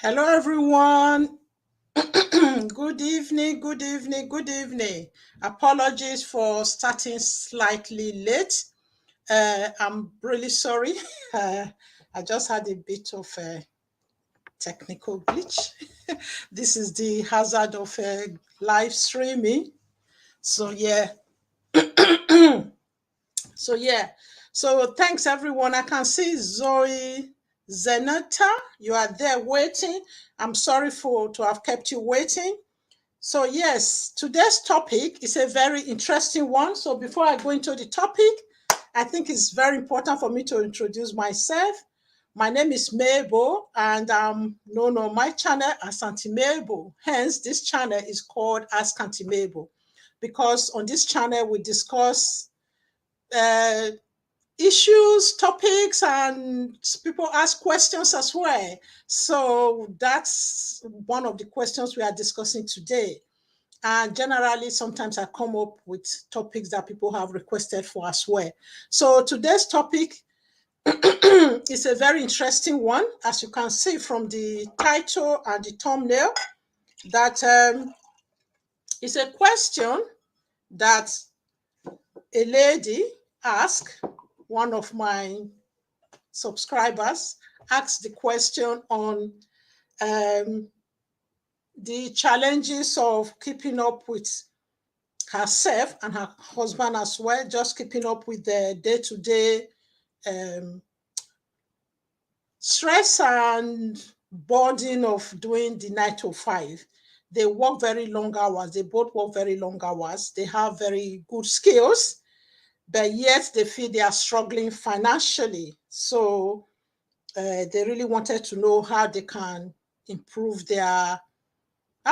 Hello, everyone. Good evening, good evening, good evening. Apologies for starting slightly late. I'm really sorry. I just had a bit of a technical glitch. This is the hazard of live streaming. So, yeah. So, yeah. So, thanks, everyone. I can see Zoe Zenata. You are there waiting. I'm sorry to have kept you waiting. So yes, today's topic is a very interesting one. So before I go into the topic, I think it's very important for me to introduce myself. My name is Mabel, and I'm known on my channel as Auntie Mabel. Hence, this channel is called Ask Auntie Mabel, because on this channel we discuss uh, issues, topics, and people ask questions as well. So that's one of the questions we are discussing today. And generally, sometimes I come up with topics that people have requested for as well. So today's topic is a very interesting one, as you can see from the title and the thumbnail, that is a question that a lady asked, one of my subscribers asked the question on the challenges of keeping up with herself and her husband as well, just keeping up with the day-to-day stress and burden of doing the 9 to 5. They work very long hours. They both work very long hours. They have very good skills, but yet they feel they are struggling financially. So they really wanted to know how they can improve how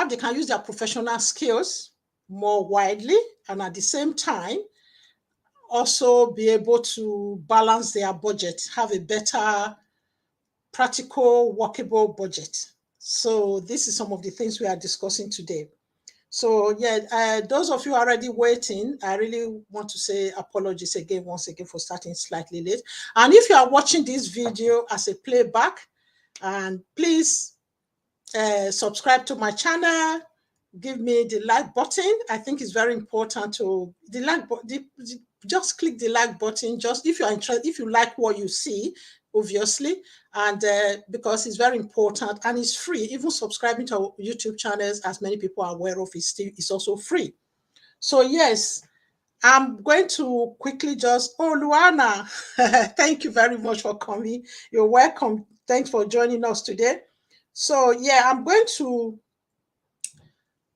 they can use their professional skills more widely, and at the same time also be able to balance their budget, have a better, practical, workable budget. So this is some of the things we are discussing today. So yeah, those of you already waiting, I really want to say apologies again, once again, for starting slightly late. And if you are watching this video as a playback, and please subscribe to my channel, give me the like button. I think it's very important to just click the like button. Just if you're interested, if you like what you see, obviously, and because it's very important and it's free. Even subscribing to our YouTube channels, as many people are aware of, is also free. So yes, I'm going to quickly Luana, thank you very much for coming. You're welcome. Thanks for joining us today. So yeah, I'm going to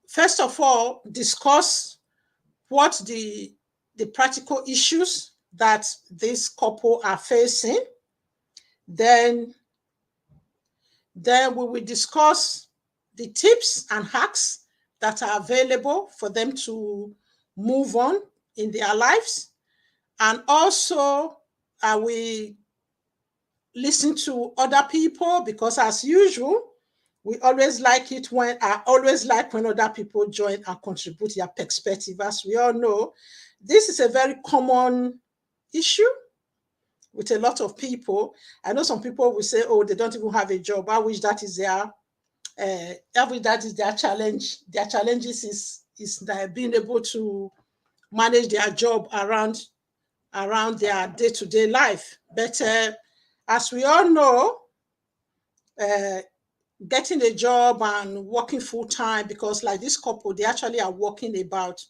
first of all discuss what the practical issues that this couple are facing. Then we will discuss the tips and hacks that are available for them to move on in their lives. And also, I will listen to other people, because as usual, I always like when other people join and contribute their perspective. As we all know, this is a very common issue with a lot of people. I know some people will say, oh, they don't even have a job. I wish that is their challenge. Their challenges is being able to manage their job around their day-to-day life. But as we all know, getting a job and working full-time, because like this couple, they actually are working about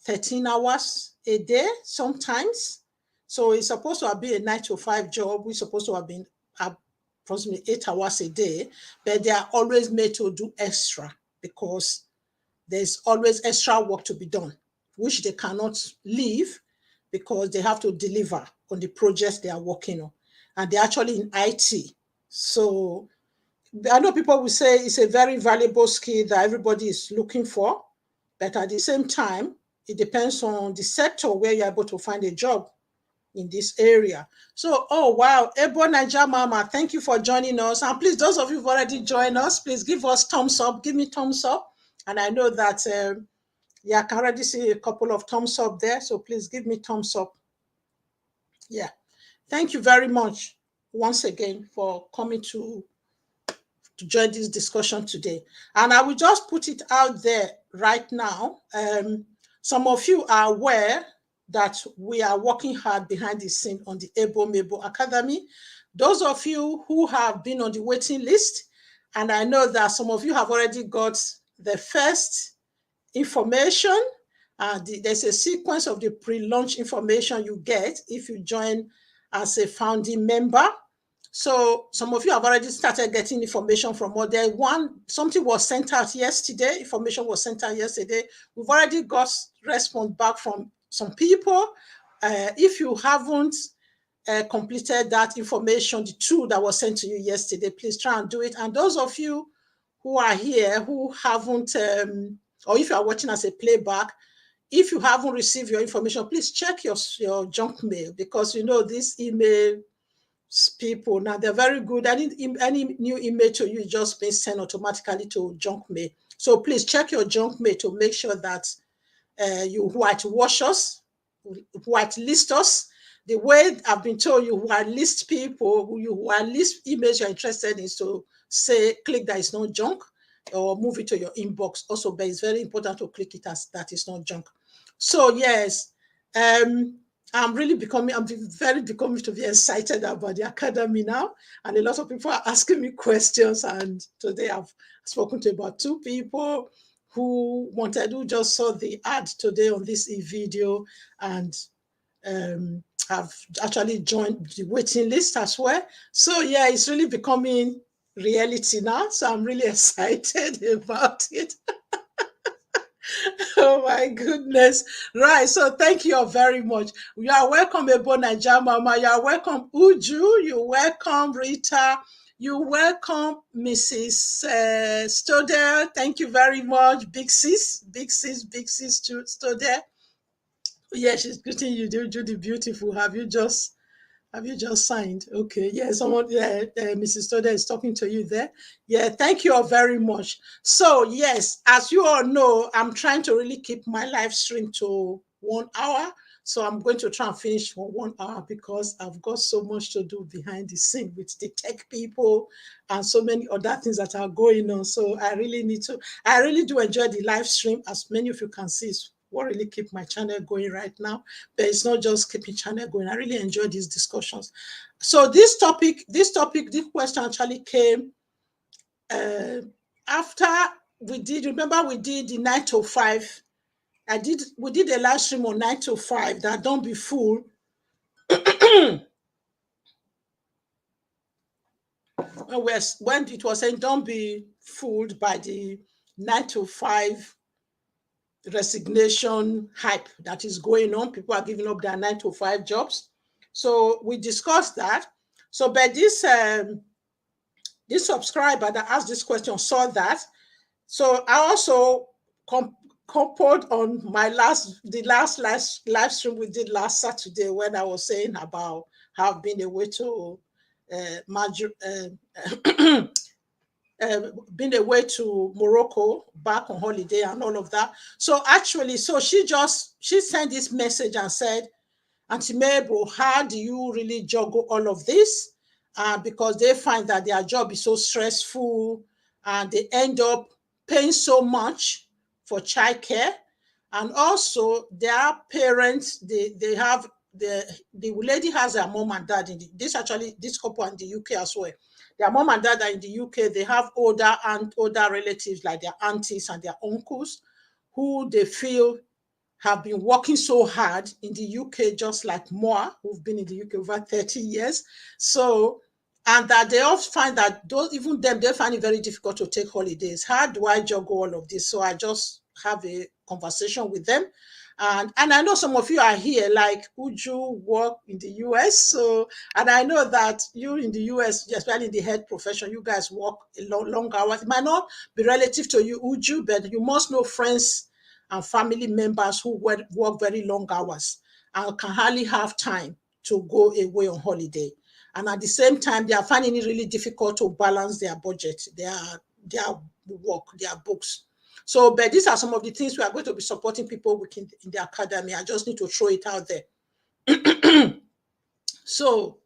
13 hours a day sometimes. So it's supposed to have been a 9 to 5 job. We're supposed to have been approximately 8 hours a day, but they are always made to do extra because there's always extra work to be done, which they cannot leave because they have to deliver on the projects they are working on. And they're actually in IT. So I know people will say it's a very valuable skill that everybody is looking for, but at the same time, it depends on the sector where you're able to find a job in this area. So, oh wow, Ebo Naija Mama, thank you for joining us. And please, those of you who've already joined us, please give us thumbs up. Give me thumbs up. And I know that, yeah, I can already see a couple of thumbs up there. So please give me thumbs up. Yeah. Thank you very much once again for coming to to join this discussion today. And I will just put it out there right now. Some of you are aware that we are working hard behind the scene on the Mabel Academy. Those of you who have been on the waiting list, and I know that some of you have already got the first information. There's a sequence of the pre-launch information you get if you join as a founding member. So some of you have already started getting information from other one. Something was sent out yesterday. Information was sent out yesterday. We've already got response back from some people. If you haven't completed that information, the two that was sent to you yesterday, please try and do it. And those of you who are here who haven't, or if you are watching as a playback, if you haven't received your information, please check your junk mail, because you know these email people now, they're very good. Any new email to you just being sent automatically to junk mail. So please check your junk mail to make sure that you whitewash us, whitelist us. The way I've been told, you whitelist people, you whitelist emails you're interested in, so say click that it's not junk, or move it to your inbox also, but it's very important to click it as that is not junk. So yes, I'm very becoming to be excited about the academy now, and a lot of people are asking me questions, and today I've spoken to about 2 people who just saw the ad today on this video, and have actually joined the waiting list as well. So yeah, it's really becoming reality now. So I'm really excited about it. Oh my goodness. Right. So thank you all very much. You are welcome, Ebo Naija Mama. You are welcome, Uju. You're welcome, Rita. You're welcome, Mrs. Stodell. Thank you very much. Big sis Stodell. Yeah, she's greeting you, Judy Beautiful. Have you just signed? Okay. Yeah, someone, Mrs. Stoder is talking to you there. Yeah, thank you all very much. So yes, as you all know, I'm trying to really keep my live stream to 1 hour. So I'm going to try and finish for 1 hour, because I've got so much to do behind the scene with the tech people and so many other things that are going on. So I really do enjoy the live stream, as many of you can see. It's what really keep my channel going right now. But it's not just keeping channel going. I really enjoy these discussions. So this question actually came after we did the 9 to 5. We did a live stream on 9 to 5, that don't be fooled. When it was saying don't be fooled by the 9 to 5 resignation hype that is going on. People are giving up their 9 to 5 jobs. So we discussed that. So, but this subscriber that asked this question saw that. So I also coupled on the last live stream we did last Saturday, when I was saying about how I've been away to been away to Morocco, back on holiday and all of that. So actually, she sent this message and said, Auntie Mabel, how do you really juggle all of this? Because they find that their job is so stressful, and they end up paying so much for childcare. And also their parents, they have the lady has their mom and dad this couple in the UK as well. Their mom and dad are in the UK. They have older relatives, like their aunties and their uncles, who they feel have been working so hard in the UK, just like Moa, who've been in the UK over 30 years. So, and that they all find that even them, they find it very difficult to take holidays. How do I juggle all of this? So I just have a conversation with them. And I know some of you are here, like Uju work in the US. So, and I know that you in the US, especially in the health profession, you guys work a long hours. It might not be relative to you, Uju, but you must know friends and family members who work very long hours and can hardly have time to go away on holiday. And at the same time, they are finding it really difficult to balance their budget, their work, their books. So, but these are some of the things we are going to be supporting people with in the academy. I just need to throw it out there. So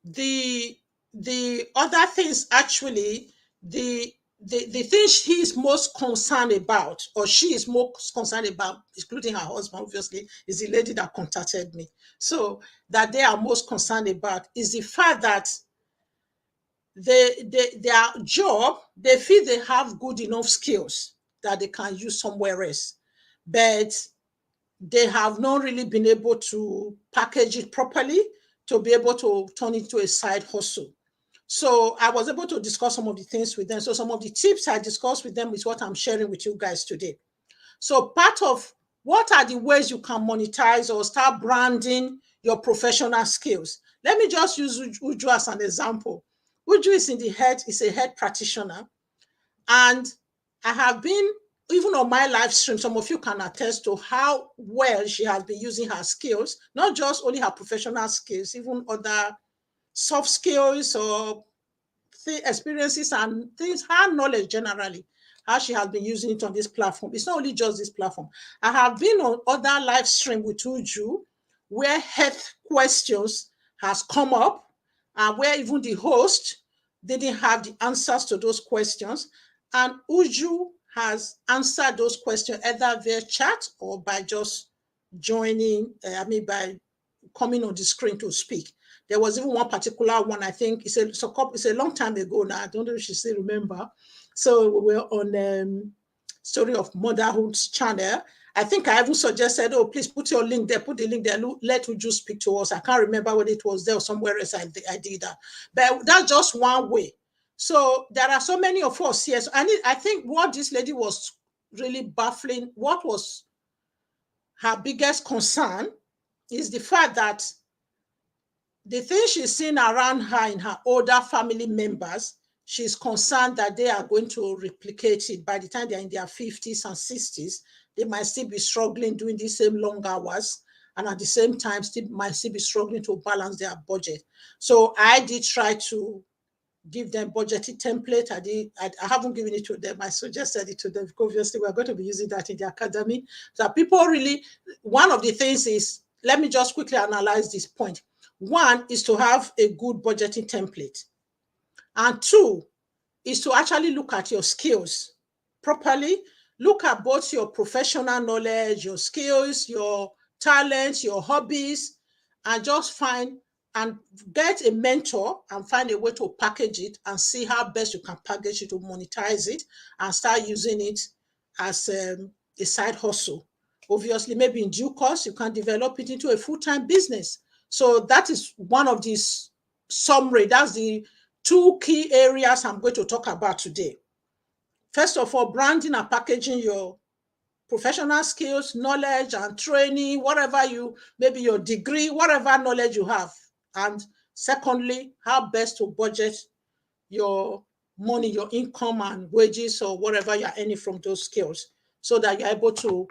the the other things actually, the thing he is most concerned about, or she is most concerned about, including her husband, obviously, is the lady that contacted me. So that they are most concerned about is the fact that their job, they feel they have good enough skills that they can use somewhere else. But they have not really been able to package it properly to be able to turn it into a side hustle. So I was able to discuss some of the things with them. So some of the tips I discussed with them is what I'm sharing with you guys today. So part of what are the ways you can monetize or start branding your professional skills? Let me just use Uju as an example. Uju is a head practitioner, and I have been, even on my live stream, some of you can attest to how well she has been using her skills, not just only her professional skills, even other soft skills or experiences and things, her knowledge generally, how she has been using it on this platform. It's not only just this platform. I have been on other live stream with Uju where health questions has come up and where even the host didn't have the answers to those questions. And Uju has answered those questions either via chat or by just joining, by coming on the screen to speak. There was even one particular one, I think it's a long time ago now. I don't know if you still remember. So we were on Story of Motherhood's channel. I think I even suggested, oh, please put your link there, put the link there, let Uju speak to us. I can't remember whether it was there or somewhere else I did that. But that's just one way. So there are so many of us here. So I think what this lady was really baffling, what was her biggest concern is the fact that the thing she's seeing around her in her older family members, she's concerned that they are going to replicate it. By the time they're in their 50s and 60s, they might still be struggling doing the same long hours, and at the same time might still be struggling to balance their budget. So I did try to give them budgeting template. I haven't given it to them. I suggested it to them because obviously we're going to be using that in the academy. So people really, one of the things is, let me just quickly analyze this point. One is to have a good budgeting template. And two is to actually look at your skills properly. Look at both your professional knowledge, your skills, your talents, your hobbies, and just find and get a mentor and find a way to package it and see how best you can package it to monetize it and start using it as a side hustle. Obviously, maybe in due course, you can develop it into a full-time business. So that is one of these summary. That's the two key areas I'm going to talk about today. First of all, branding and packaging your professional skills, knowledge and training, whatever maybe your degree, whatever knowledge you have. And secondly, how best to budget your money, your income and wages or whatever you're earning from those skills so that you're able to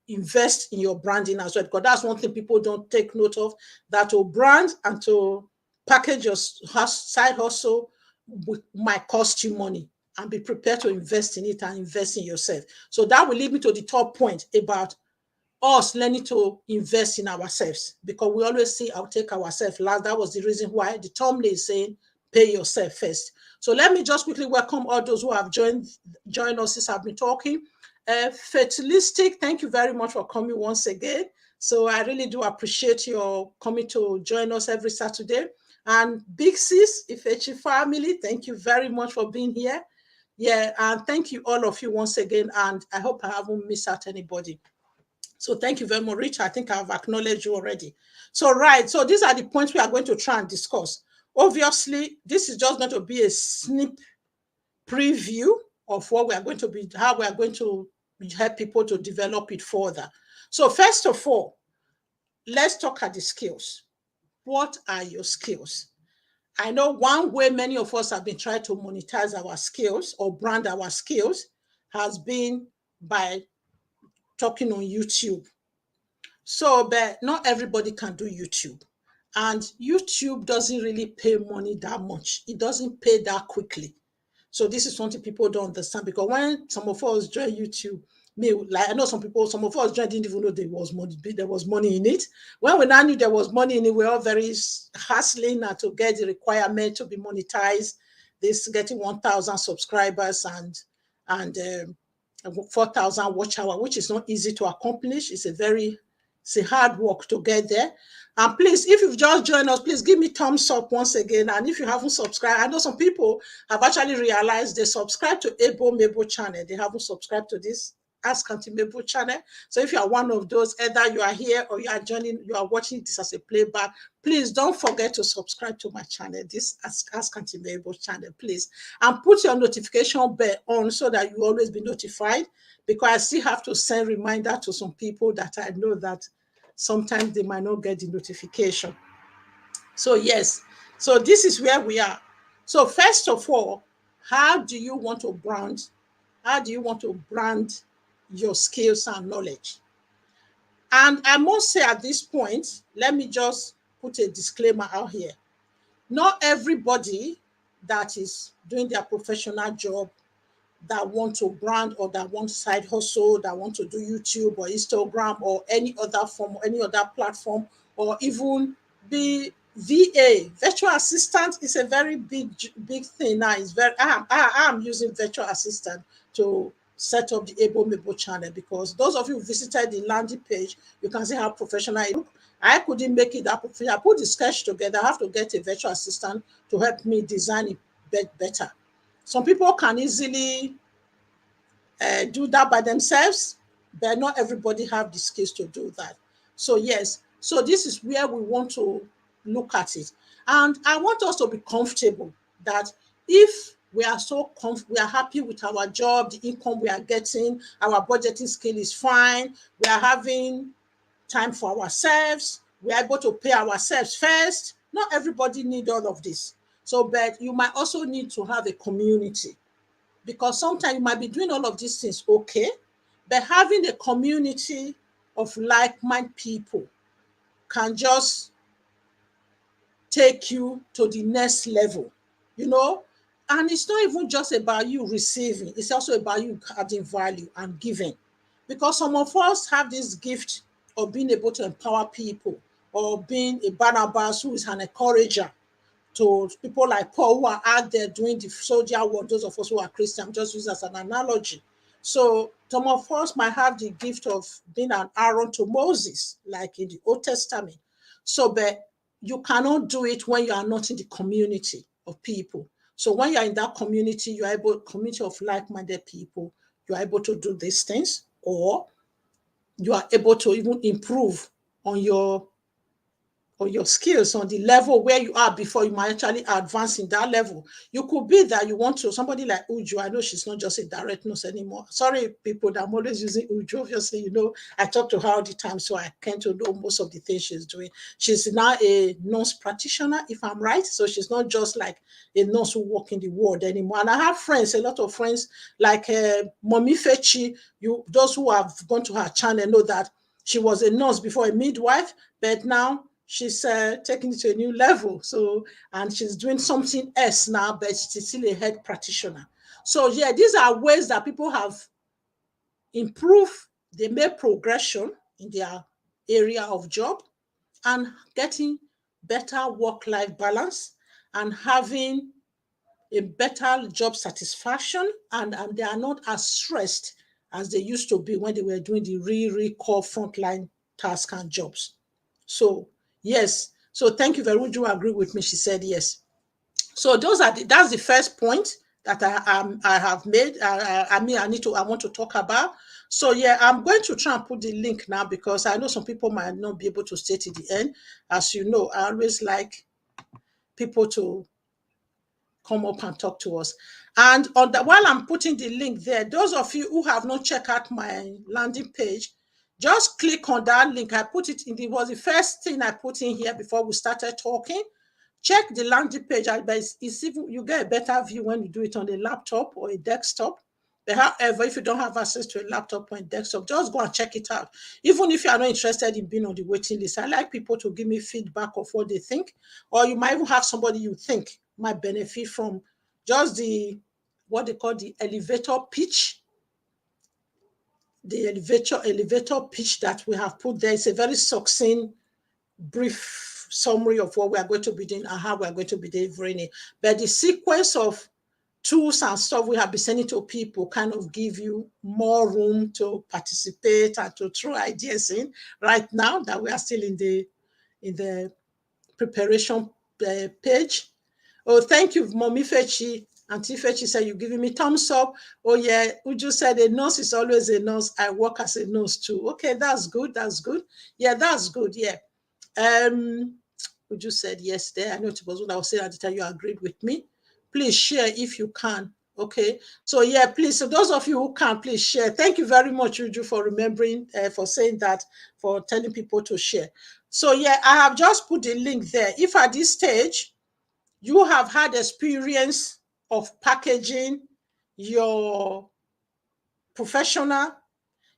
invest in your branding as well. Because that's one thing people don't take note of, that to brand and to package your side hustle might cost you money, and be prepared to invest in it and invest in yourself. So that will lead me to the top point about us learning to invest in ourselves, because we always say I'll take ourselves last. That was the reason why the thumbnail is saying pay yourself first. So let me just quickly welcome all those who have joined us since I've been talking. Fatalistic, thank you very much for coming once again. So I really do appreciate your coming to join us every Saturday. And Big Sis, Ifechi family, thank you very much for being here. Yeah, and thank you all of you once again. And I hope I haven't missed out anybody. So thank you very much, Rich. I think I've acknowledged you already. So, right. So these are the points we are going to try and discuss. Obviously, this is just going to be a snip preview of what we are going to be, how we are going to help people to develop it further. So first of all, let's talk at the skills. What are your skills? I know one way many of us have been trying to monetize our skills or brand our skills has been by talking on YouTube. So, but not everybody can do YouTube. And YouTube doesn't really pay money that much. It doesn't pay that quickly. So this is something people don't understand, because when some of us join YouTube, me, like I know some people, some of us didn't even know there was money in it. When we now knew there was money in it, we were all very hustling to get the requirement to be monetized. This getting 1,000 subscribers and 4,000 watch hour, which is not easy to accomplish. It's a hard work to get there. And please, if you've just joined us, please give me thumbs up once again. And if you haven't subscribed, I know some people have actually realized they subscribe to Mabel channel. They haven't subscribed to this Ask Auntie Mabel channel. So if you are one of those, either you are here or you are watching this as a playback, please don't forget to subscribe to my channel, this Ask Auntie Mabel channel, please. And put your notification bell on so that you always be notified, because I still have to send reminder to some people that I know that sometimes they might not get the notification. So yes, so this is where we are. So first of all, how do you want to brand? How do you want to brand your skills and knowledge? And I must say at this point, let me just put a disclaimer out here. Not everybody that is doing their professional job, that want to brand or that want side hustle, that want to do YouTube or Instagram or any other form, or any other platform, or even be VA, virtual assistant is a very big thing now. It's very, I am using virtual assistant to set up the Mabel channel, because those of you who visited the landing page, you can see how professional it looks. I couldn't make it that professional. I put the sketch together. I have to get a virtual assistant to help me design it better. Some people can easily do that by themselves, but not everybody have the skills to do that. So yes, so this is where we want to look at it. And I want us to be comfortable that if we are we are happy with our job, the income we are getting, our budgeting skill is fine, we are having time for ourselves, we are able to pay ourselves first. Not everybody need all of this. So, but you might also need to have a community, because sometimes you might be doing all of these things okay, but having a community of like-minded people can just take you to the next level, you know. And it's not even just about you receiving, it's also about you adding value and giving, because some of us have this gift of being able to empower people, or being a Barnabas who is an encourager to people like Paul, who are out there doing the soldier work. Those of us who are Christian, I'm just using as an analogy. So some of us might have the gift of being an Aaron to Moses, like in the Old Testament. So, but you cannot do it when you are not in the community of people. So when you're in that community, you're able, community of like-minded people, you're able to do these things, or you are able to even improve on your skills on the level where you are before you might actually advance in that level. You could be that you want to, somebody like Uju, I know she's not just a direct nurse anymore. Sorry, people, that I'm always using Uju. Obviously, you know, I talk to her all the time, so I can't know most of the things she's doing. She's now a nurse practitioner, if I'm right. So she's not just like a nurse who works in the ward anymore. And I have friends, a lot of friends, like Mommy Fechi, those who have gone to her channel know that she was a nurse before, a midwife, but now she's taking it to a new level. So, and she's doing something else now, but she's still a head practitioner. So yeah, these are ways that people have improved, they made progression in their area of job, and getting better work-life balance, and having a better job satisfaction, and they are not as stressed as they used to be when they were doing the real core frontline tasks and jobs. So yes, so thank you very much. You agree with me? She said yes. So that's the first point that I have made. I want to talk about. So yeah, I'm going to try and put the link now, because I know some people might not be able to stay to the end. As you know, I always like people to come up and talk to us. And on the, while I'm putting the link there, those of you who have not checked out my landing page, just click on that link. I put it in, it was the first thing I put in here before we started talking. Check the landing page, but it's even, you get a better view when you do it on a laptop or a desktop. But however, if you don't have access to a laptop or a desktop, just go and check it out. Even if you are not interested in being on the waiting list, I like people to give me feedback of what they think, or you might even have somebody you think might benefit from just the, what they call the elevator pitch. the elevator pitch that we have put there. It's a very succinct, brief summary of what we are going to be doing and how we are going to be delivering it. But the sequence of tools and stuff we have been sending to people kind of give you more room to participate and to throw ideas in right now that we are still in the preparation page. Oh, thank you, Mommy Fechi. Auntie Fechi said, you're giving me thumbs up. Oh, yeah. Uju said, a nurse is always a nurse. I work as a nurse too. Okay, that's good. That's good. Yeah, that's good. Yeah. Uju said yes there. I know it was what I was saying at the time. You agreed with me. Please share if you can. Okay. So, yeah, please. So, those of you who can, please share. Thank you very much, Uju, for remembering, for saying that, for telling people to share. So, yeah, I have just put the link there. If at this stage, you have had experience of packaging your professional,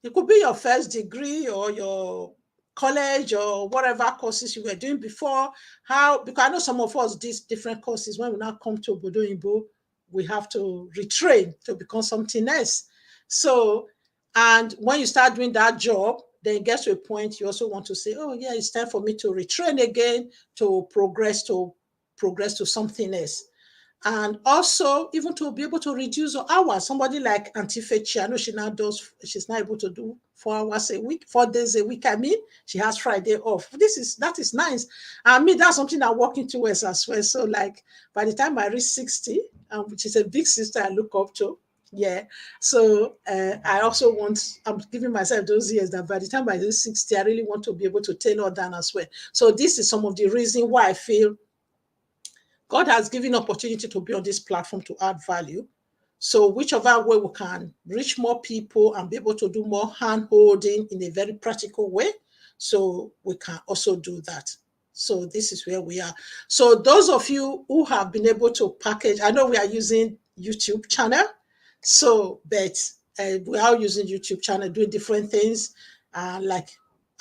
it could be your first degree or your college or whatever courses you were doing before. Because I know some of us did different courses. When we now come to Obodo Oyinbo, we have to retrain to become something else. So, and when you start doing that job, then it gets to a point you also want to say, oh yeah, it's time for me to retrain again, to progress to something else. And also even to be able to reduce your hours. Somebody like Auntie Fechi, I know she's now able to do 4 hours a week, 4 days a week. I mean, she has Friday off. That is nice. I mean, that's something I'm working towards as well. So like by the time I reach 60, which is a big sister I look up to, yeah. So I also I'm giving myself those years that by the time I reach 60, I really want to be able to tailor down as well. So this is some of the reason why I feel God has given opportunity to be on this platform to add value. So whichever way we can reach more people and be able to do more hand holding in a very practical way, so we can also do that. So this is where we are. So those of you who have been able to package, I know we are using YouTube channel. So, but we are using YouTube channel, doing different things. Like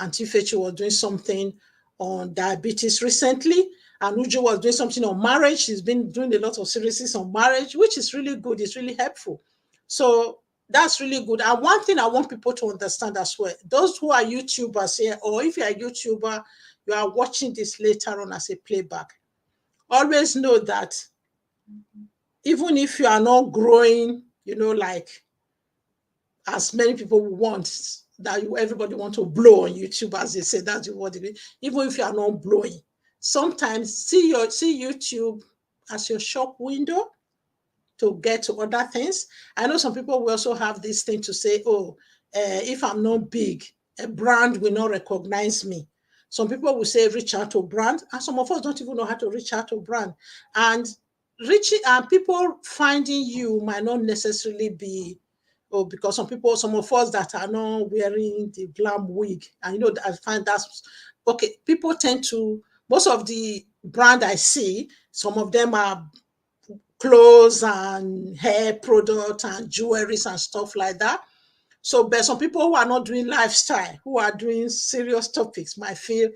Auntie Fechi was doing something on diabetes recently. And Uju was doing something on marriage. She's been doing a lot of series on marriage, which is really good. It's really helpful. So that's really good. And one thing I want people to understand as well, those who are YouTubers here, or if you're a YouTuber, you are watching this later on as a playback, always know that even if you are not growing, like as many people want, that everybody want to blow on YouTube, as they say, that's the word. Even if you are not blowing, sometimes see YouTube as your shop window to get to other things. I know some people will also have this thing to say, oh, if I'm not big, a brand will not recognize me. Some people will say reach out to brand, and some of us don't even know how to reach out to brand. And people finding you might not necessarily be, because some of us that are not wearing the glam wig, and I find that's okay. People tend to, most of the brand I see, some of them are clothes and hair products and jewelries and stuff like that. So, but some people who are not doing lifestyle, who are doing serious topics, might feel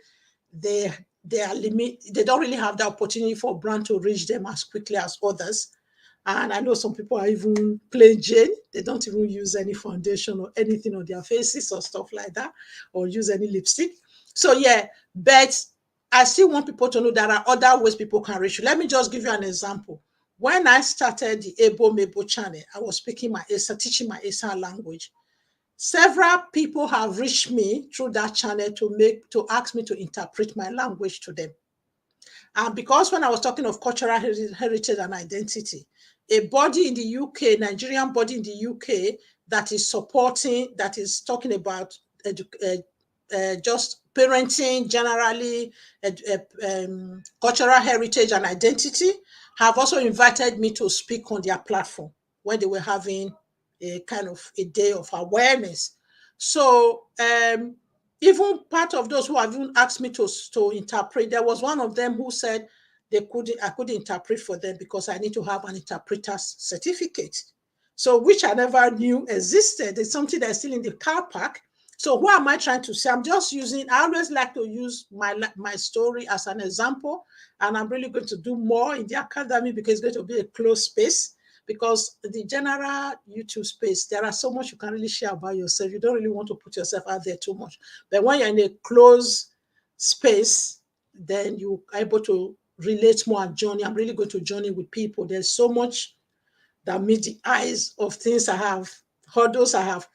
they are they don't really have the opportunity for brand to reach them as quickly as others. And I know some people are even plain Jane. They don't even use any foundation or anything on their faces or stuff like that, or use any lipstick. So yeah, but I still want people to know there are other ways people can reach you. Let me just give you an example. When I started the Ebo Mabel channel, I was teaching my Esa language. Several people have reached me through that channel to ask me to interpret my language to them. And because when I was talking of cultural heritage and identity, a body in the UK, Nigerian body in the UK that is talking about just parenting generally, cultural heritage and identity, have also invited me to speak on their platform when they were having a kind of a day of awareness. So even part of those who have even asked me to interpret, there was one of them who said I couldn't interpret for them because I need to have an interpreter's certificate. So which I never knew existed. It's something that's still in the car park. So what am I trying to say? I always like to use my story as an example, and I'm really going to do more in the academy because it's going to be a closed space because the general YouTube space, there are so much you can really share about yourself. You don't really want to put yourself out there too much. But when you're in a closed space, then you're able to relate more and journey. I'm really going to journey with people. There's so much that meet the eyes of things I have, hurdles I have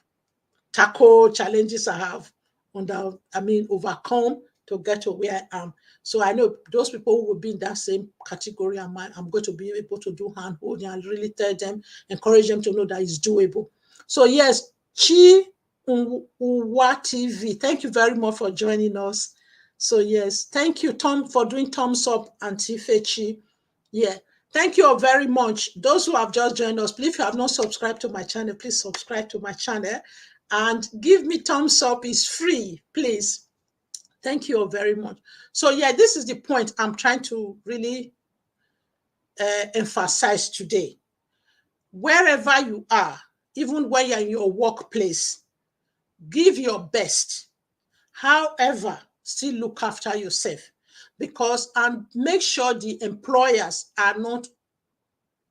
tackle, challenges I have overcome to get to where I am. So I know those people who will be in that same category, I'm going to be able to do hand holding and really tell them, encourage them to know that it's doable. So yes, Chi Uwa TV, thank you very much for joining us. So yes, thank you, Tom, for doing thumbs up, Auntie Fechi. Yeah, thank you all very much. Those who have just joined us, please, if you have not subscribed to my channel, please subscribe to my channel and give me thumbs up. It's free, please. Thank you all very much. So yeah, this is the point I'm trying to really emphasize today. Wherever you are, even when you're in your workplace, give your best. However, still look after yourself, and make sure the employers are not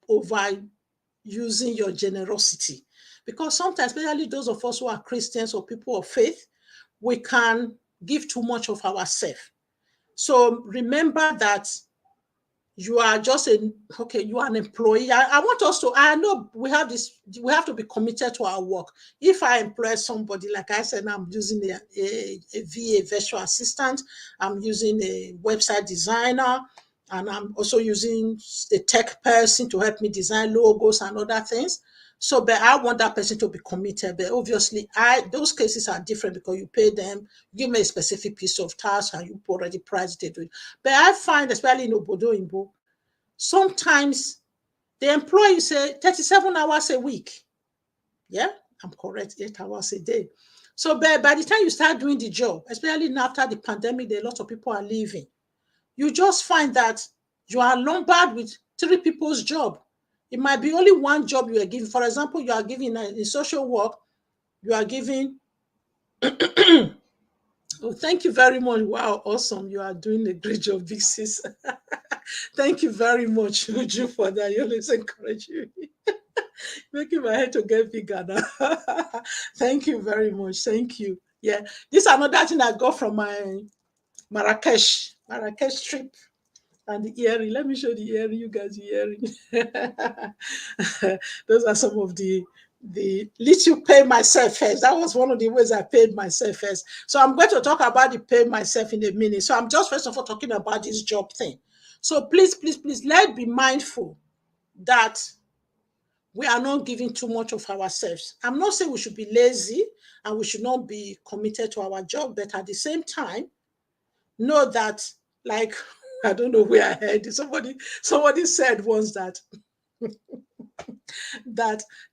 overusing your generosity. Because sometimes, especially those of us who are Christians or people of faith, we can give too much of ourselves. So remember that you are just you are an employee. I want us to, I know we have to be committed to our work. If I employ somebody, like I said, I'm using a VA, virtual assistant, I'm using a website designer, and I'm also using a tech person to help me design logos and other things. So, but I want that person to be committed. But obviously, those cases are different because you pay them, give me a specific piece of task, and you already priced it. But I find, especially in Obodo Imbo, sometimes the employee say 37 hours a week. Yeah, I'm correct, 8 hours a day. So by the time you start doing the job, especially after the pandemic, a lot of people are leaving. You just find that you are lumbered with 3 people's job. It might be only one job you are giving. For example, you are giving in social work, you are giving. Oh, thank you very much. Wow, awesome. You are doing a great job, big sis. Thank you very much, Uju, for that. You always encourage me. Making my head to get bigger now. Thank you very much. Thank you. Yeah, this is another thing I got from my Marrakesh trip. And the earring, let me show the earring, you guys, the earring. Those are some of the little pay myself first. That was one of the ways I paid myself first. So I'm going to talk about the pay myself in a minute. So I'm just first of all talking about this job thing. So please, let's be mindful that we are not giving too much of ourselves. I'm not saying we should be lazy and we should not be committed to our job, but at the same time, know that, like, I don't know where I heard. Somebody said once that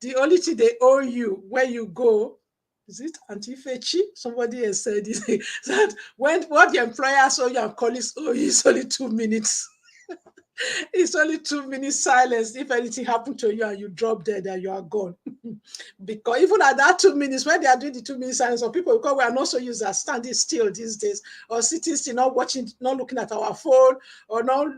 the only thing they owe you when you go, is it Auntie Fechi? Somebody has said that what the employers owe you and colleagues owe you is only 2 minutes. It's only 2 minutes silence. If anything happened to you and you drop dead, then you are gone. Because even at that 2 minutes, when they are doing the 2 minutes silence, some people, because we are not so used to standing still these days, or sitting still, not watching, not looking at our phone, or not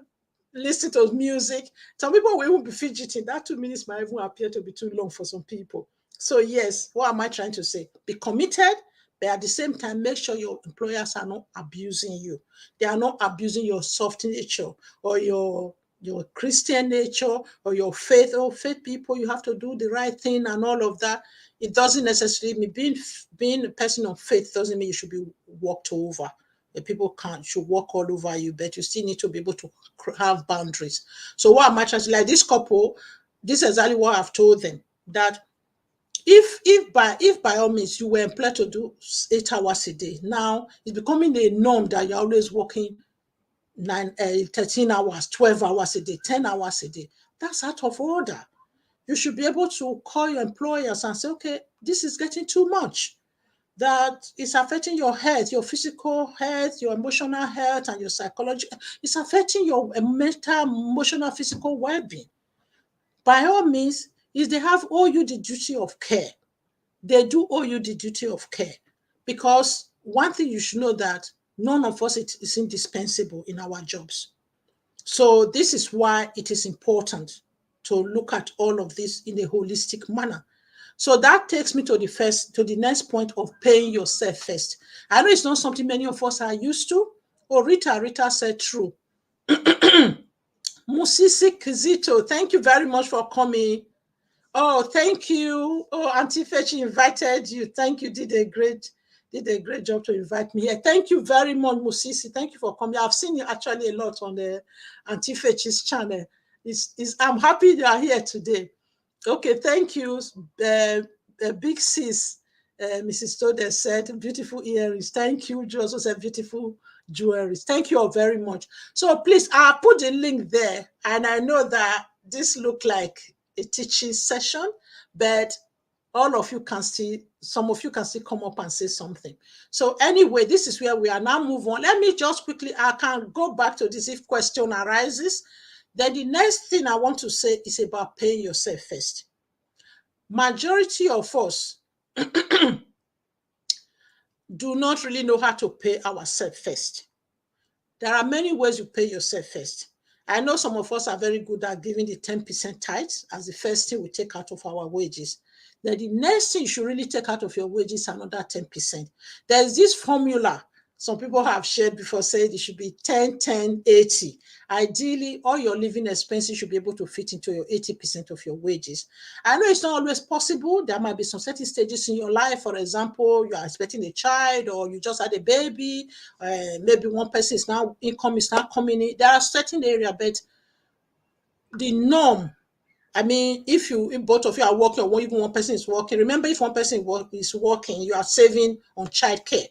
listening to music. Some people will even be fidgeting. That 2 minutes might even appear to be too long for some people. So yes, what am I trying to say? Be committed, but at the same time, make sure your employers are not abusing you. They are not abusing your soft nature or your Christian nature or your faith. Oh, faith people, you have to do the right thing and all of that. It doesn't necessarily mean being a person of faith doesn't mean you should be walked over. The people should walk all over you, but you still need to be able to have boundaries. So what am I trying to, like this couple, this is exactly what I've told them, that if by all means you were employed to do 8 hours a day, now it's becoming a norm that you're always working 13 hours, 12 hours a day, 10 hours a day. That's out of order. You should be able to call your employers and say, okay, this is getting too much. That is affecting your health, your physical health, your emotional health, and your psychological. It's affecting your mental, emotional, physical well-being. By all means, if they owe you the duty of care, they do owe you the duty of care. Because one thing you should know that none of us is indispensable in our jobs. So this is why it is important to look at all of this in a holistic manner. So that takes me to the next point of paying yourself first. I know it's not something many of us are used to. Oh, Rita said true. Musisi Kizito, thank you very much for coming. Oh, thank you. Oh, Auntie Fetchy invited you. Thank you. Did a great job to invite me here. Thank you very much, Musisi. Thank you for coming. I've seen you actually a lot on the Auntie Fetchy's channel. I'm happy you are here today. Okay, thank you. Big sis, Mrs. Toder said, beautiful earrings. Thank you. You also said beautiful jewelry. Thank you all very much. So please, I'll put the link there. And I know that this looked like a teaching session, but all of you can still, some of you can still come up and say something. So anyway, this is where we are now. Move on. Let me just quickly, I can go back to this if question arises. Then the next thing I want to say is about paying yourself first. Majority of us do not really know how to pay ourselves first. There are many ways you pay yourself first. I know some of us are very good at giving the 10% tithes as the first thing we take out of our wages. Then the next thing you should really take out of your wages is another 10%. There's this formula some people have shared before, saying it should be 10, 10, 80. Ideally, all your living expenses should be able to fit into your 80% of your wages. I know it's not always possible. There might be some certain stages in your life. For example, you are expecting a child or you just had a baby. Maybe one person's income is now coming in. There are certain areas, but the norm, I mean, if both of you are working or even one person is working, remember if one person is working, you are saving on childcare.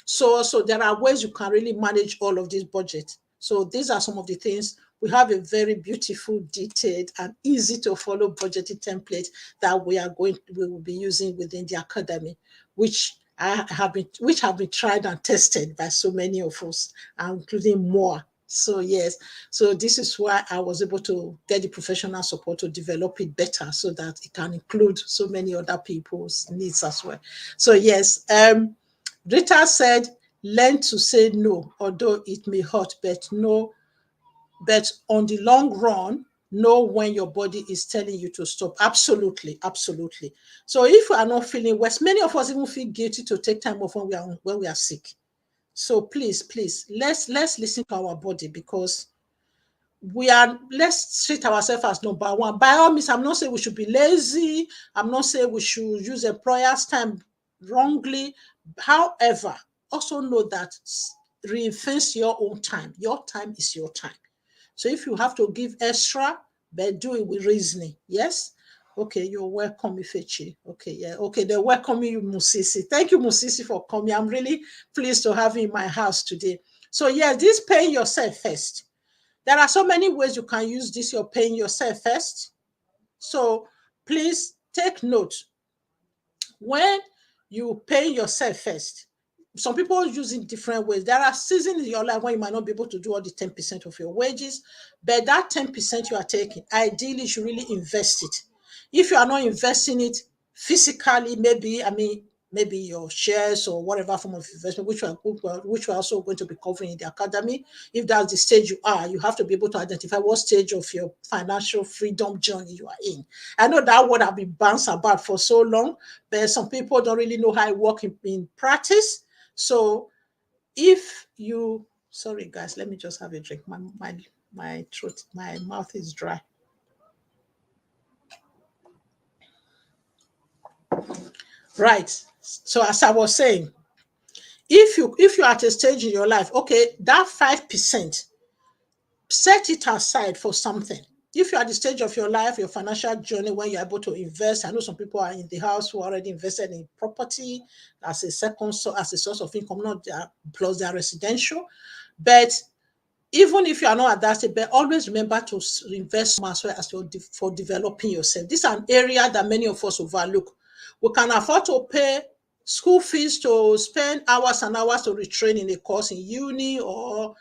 So there are ways you can really manage all of this budget. So these are some of the things. We have a very beautiful, detailed, and easy to follow budgeting template that we will be using within the academy, which have been tried and tested by so many of us, including more. So yes, so this is why I was able to get the professional support to develop it better so that it can include so many other people's needs as well. So yes, Rita said, learn to say no, although it may hurt, but on the long run, know when your body is telling you to stop. Absolutely, absolutely. So if we are not feeling well, many of us even feel guilty to take time off when we are sick. So please, let's listen to our body, because let's treat ourselves as number one. By all means, I'm not saying we should be lazy. I'm not saying we should use employer's time wrongly. However, also know that reinvest your own time. Your time is your time. So if you have to give extra, but do it with reasoning. Yes? Okay, you're welcome, Ifechi. Okay, yeah. Okay, they're welcoming you, Musisi. Thank you, Musisi, for coming. I'm really pleased to have you in my house today. So yeah, this paying yourself first. There are so many ways you can use this. You're paying yourself first. So please take note. When you pay yourself first, some people use it different ways. There are seasons in your life when you might not be able to do all the 10% of your wages, but that 10% you are taking, ideally, you should really invest it. If you are not investing it physically, maybe your shares or whatever form of investment, which we're also going to be covering in the academy. If that's the stage you are, you have to be able to identify what stage of your financial freedom journey you are in. I know that word have been bounced about for so long, but some people don't really know how it works in practice. So if you, sorry guys, let me just have a drink. My throat, my mouth is dry. Right. So as I was saying, if you're at a stage in your life, okay, that 5%, set it aside for something. If you're at the stage of your life, your financial journey, when you're able to invest, I know some people are in the house who already invested in property as a source of income, not plus their residential. But even if you are not at that stage, but always remember to invest as well as for developing yourself. This is an area that many of us overlook. We can afford to pay school fees to spend hours and hours to retrain in a course in uni or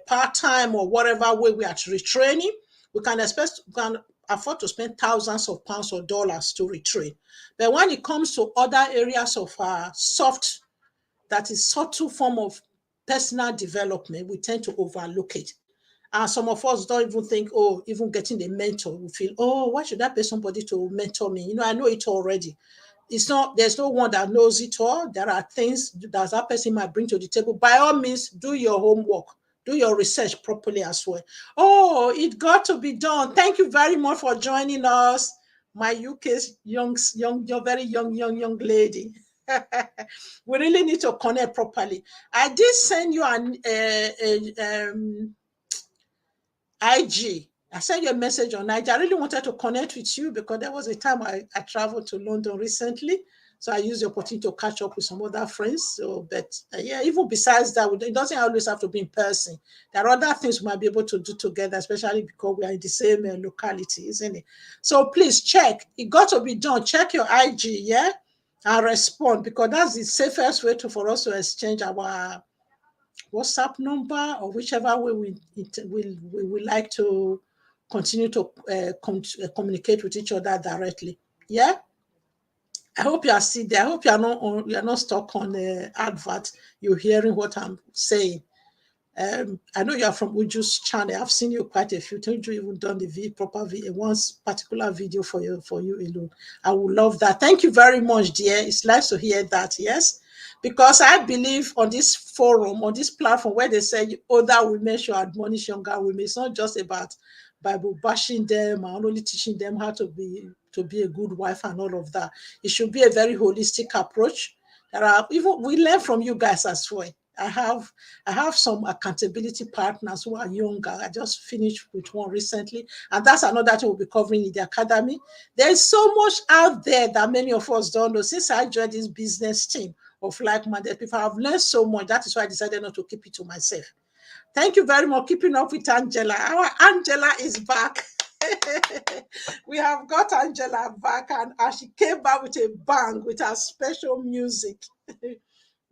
part-time or whatever way we are retraining. We can afford to spend thousands of pounds or dollars to retrain. But when it comes to other areas of that is subtle form of personal development, we tend to overlook it. And some of us don't even think, oh, even getting a mentor, we feel, oh, why should I pay somebody to mentor me? I know it already. There's no one that knows it all. There are things that person might bring to the table. By all means, do your homework, do your research properly as well. Oh, it got to be done. Thank you very much for joining us, my UK's young, very young lady. We really need to connect properly. I did send you an IG. I sent you a message on IG. I really wanted to connect with you because there was a time I traveled to London recently. So I used the opportunity to catch up with some other friends. So, but yeah, even besides that, it doesn't always have to be in person. There are other things we might be able to do together, especially because we are in the same locality, isn't it? So please check. It got to be done. Check your IG, yeah? And respond, because that's the safest way for us to exchange our WhatsApp number, or whichever way we like to continue to communicate with each other directly. Yeah. I hope you are still there. I hope you are not stuck on the advert. You're hearing what I'm saying. I know you are from Uju's channel. I've seen you quite a few times. You even done the proper video, one particular video for you alone. I would love that. Thank you very much, dear. It's nice to hear that. Yes, because I believe on this forum, on this platform, where they say older women should admonish younger women. It's not just about Bible bashing them and only teaching them how to be a good wife and all of that. It should be a very holistic approach. Even we learn from you guys as well. I have some accountability partners who are younger. I just finished with one recently, and that's another thing we'll be covering in the academy. There's so much out there that many of us don't know. Since I joined this business team of like-minded people, I've learned so much. That is why I decided not to keep it to myself. Thank you very much. Keeping up with Angela. Our Angela is back. We have got Angela back, and she came back with a bang with her special music.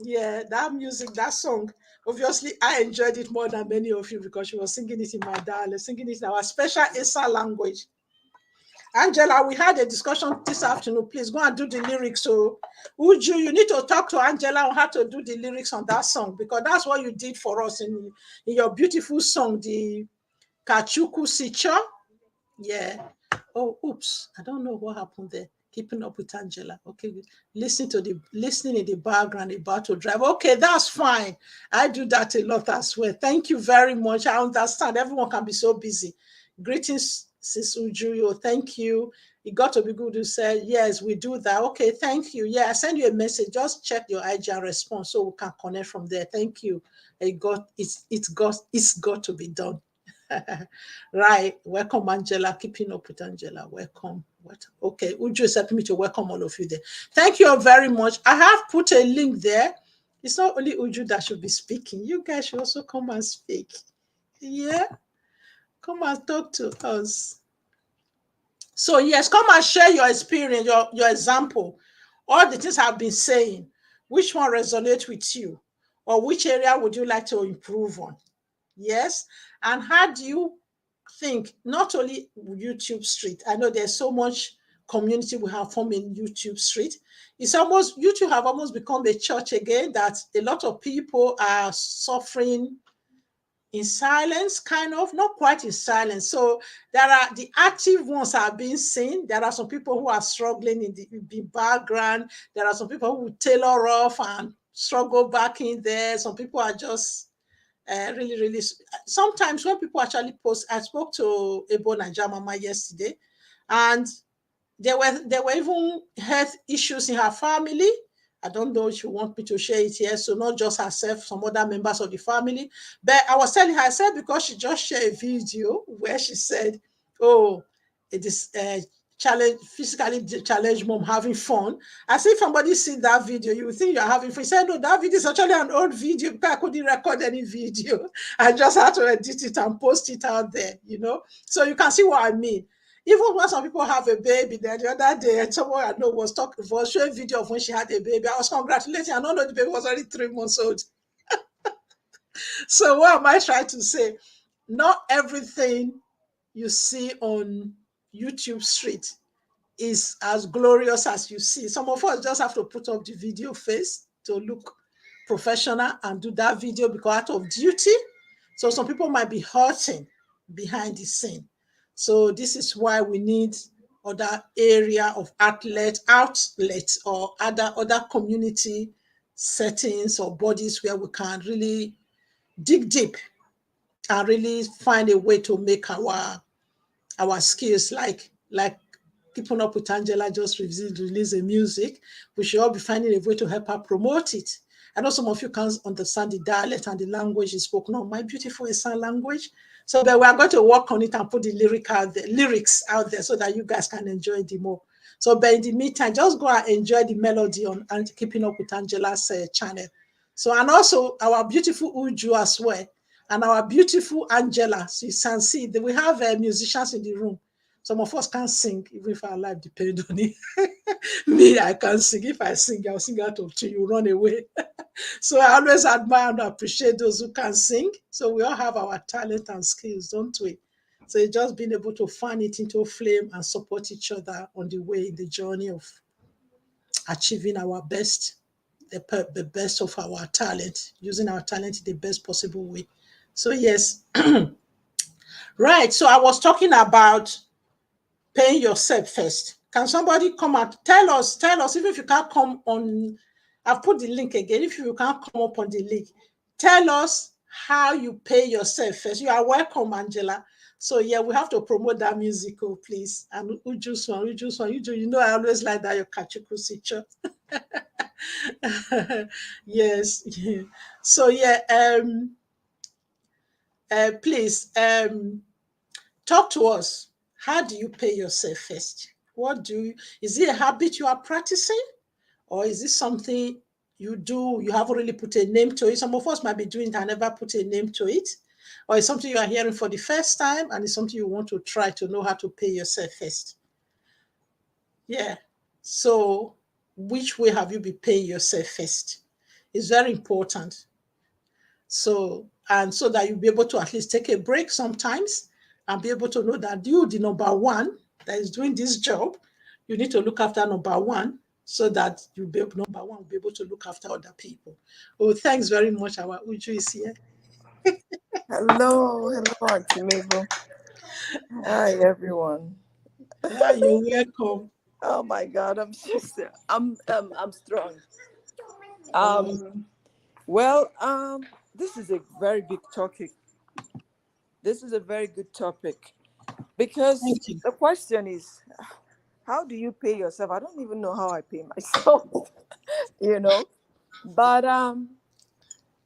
Yeah, that music, that song. Obviously, I enjoyed it more than many of you because she was singing it in my dialect, singing it in our special Esa language. Angela, we had a discussion this afternoon. Please go and do the lyrics. So, Uju, you need to talk to Angela on how to do the lyrics on that song, because that's what you did for us in your beautiful song, the Kachuku Sicha. Yeah. Oh, oops. I don't know what happened there. Keeping up with Angela. Okay. Listening in the background about to drive. Okay, that's fine. I do that a lot as well. Thank you very much. I understand. Everyone can be so busy. Greetings, Sis Ujuyo. Thank you. It got to be good to say, yes, we do that. Okay, thank you. Yeah, I send you a message. Just check your IG and response so we can connect from there. Thank you. It's got to be done. Right. Welcome, Angela. Keeping up with Angela. Welcome. Okay. Uju is helping me to welcome all of you there. Thank you all very much. I have put a link there. It's not only Uju that should be speaking. You guys should also come and speak. Yeah. Come and talk to us. So, yes, come and share your experience, your example. All the things I've been saying. Which one resonates with you? Or which area would you like to improve on? Yes. And how do you think, not only YouTube Street, I know there's so much community we have formed in YouTube Street. YouTube have almost become a church again, that a lot of people are suffering in silence, kind of, not quite in silence. So there are the active ones are being seen. There are some people who are struggling in the background. There are some people who tailor off and struggle back in there. Some people are just really. Sometimes when people actually post, I spoke to Ebo Naija Mama yesterday, and there were even health issues in her family. I don't know if you want me to share it here. So not just herself, some other members of the family. But I was telling her, I said, because she just shared a video where she said, oh, it is physically challenged mom having fun. I said, if somebody see that video, you would think you're having fun. She said, no, that video is actually an old video because I couldn't record any video. I just had to edit it and post it out there, So you can see what I mean. Even when some people have a baby, then the other day, someone I know was showing video of when she had a baby. I was congratulating. I don't know the baby was already 3 months old. So what am I trying to say? Not everything you see on YouTube Street is as glorious as you see. Some of us just have to put up the video face to look professional and do that video because out of duty. So some people might be hurting behind the scene. So this is why we need other area of outlets or other community settings or bodies where we can really dig deep and really find a way to make our skills like Keeping Up with Angela just released a music. We should all be finding a way to help her promote it. I know some of you can't understand the dialect and the language is spoken on my beautiful Esan language. So but we are going to work on it and put the lyrics out there so that you guys can enjoy it more. So but in the meantime, just go and enjoy the melody on and Keeping Up with Angela's channel. So and also our beautiful Uju as well. And our beautiful Angela, so you can see that we have musicians in the room. Some of us can't sing, even if our life depends on it. Me, I can't sing. If I sing, I'll sing out of tune. You run away. So I always admire and appreciate those who can sing. So we all have our talent and skills, don't we? So it's just being able to fan it into a flame and support each other on the way in the journey of achieving our best, the best of our talent, using our talent in the best possible way. So yes, right. So I was talking about paying yourself first. Can somebody come and tell us, even if you can't come on, I've put the link again. If you can't come up on the link, tell us how you pay yourself first. You are welcome, Angela. So yeah, we have to promote that musical, please. And Uju, you know I always like that your Kachuku teacher. Yes. So yeah, please talk to us. How do you pay yourself first? Is it a habit you are practicing? Or is this something you do, you haven't really put a name to it? Some of us might be doing it and never put a name to it. Or it's something you are hearing for the first time and it's something you want to try to know how to pay yourself first. Yeah. So which way have you been paying yourself first? It's very important. So, and so that you'll be able to at least take a break sometimes and be able to know that you, the number one that is doing this job, you need to look after number one so that number one will be able to look after other people. Oh, thanks very much. Our Uju is here. Hello, Auntie Mabel. Hi, everyone. Yeah, you're welcome. Oh my God, I'm strong. Oh, Um, well, this is a very big topic. This is a very good topic because thank you. the question is, how do you pay yourself? I don't even know how I pay myself, you know. But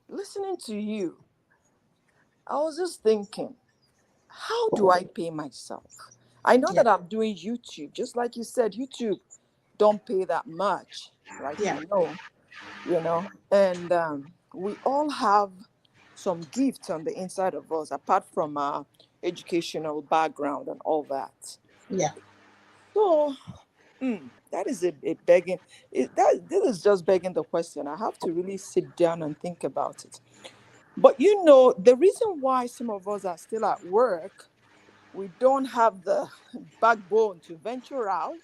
listening to you, I was just thinking, how do I pay myself? I know Yeah, that I'm doing YouTube, just like you said, YouTube don't pay that much, like yeah, and we all have some gifts on the inside of us, apart from our educational background and all that. yeah, So that is a begging. This is just begging the question. I have to really sit down and think about it. But the reason why some of us are still at work, we don't have the backbone to venture out,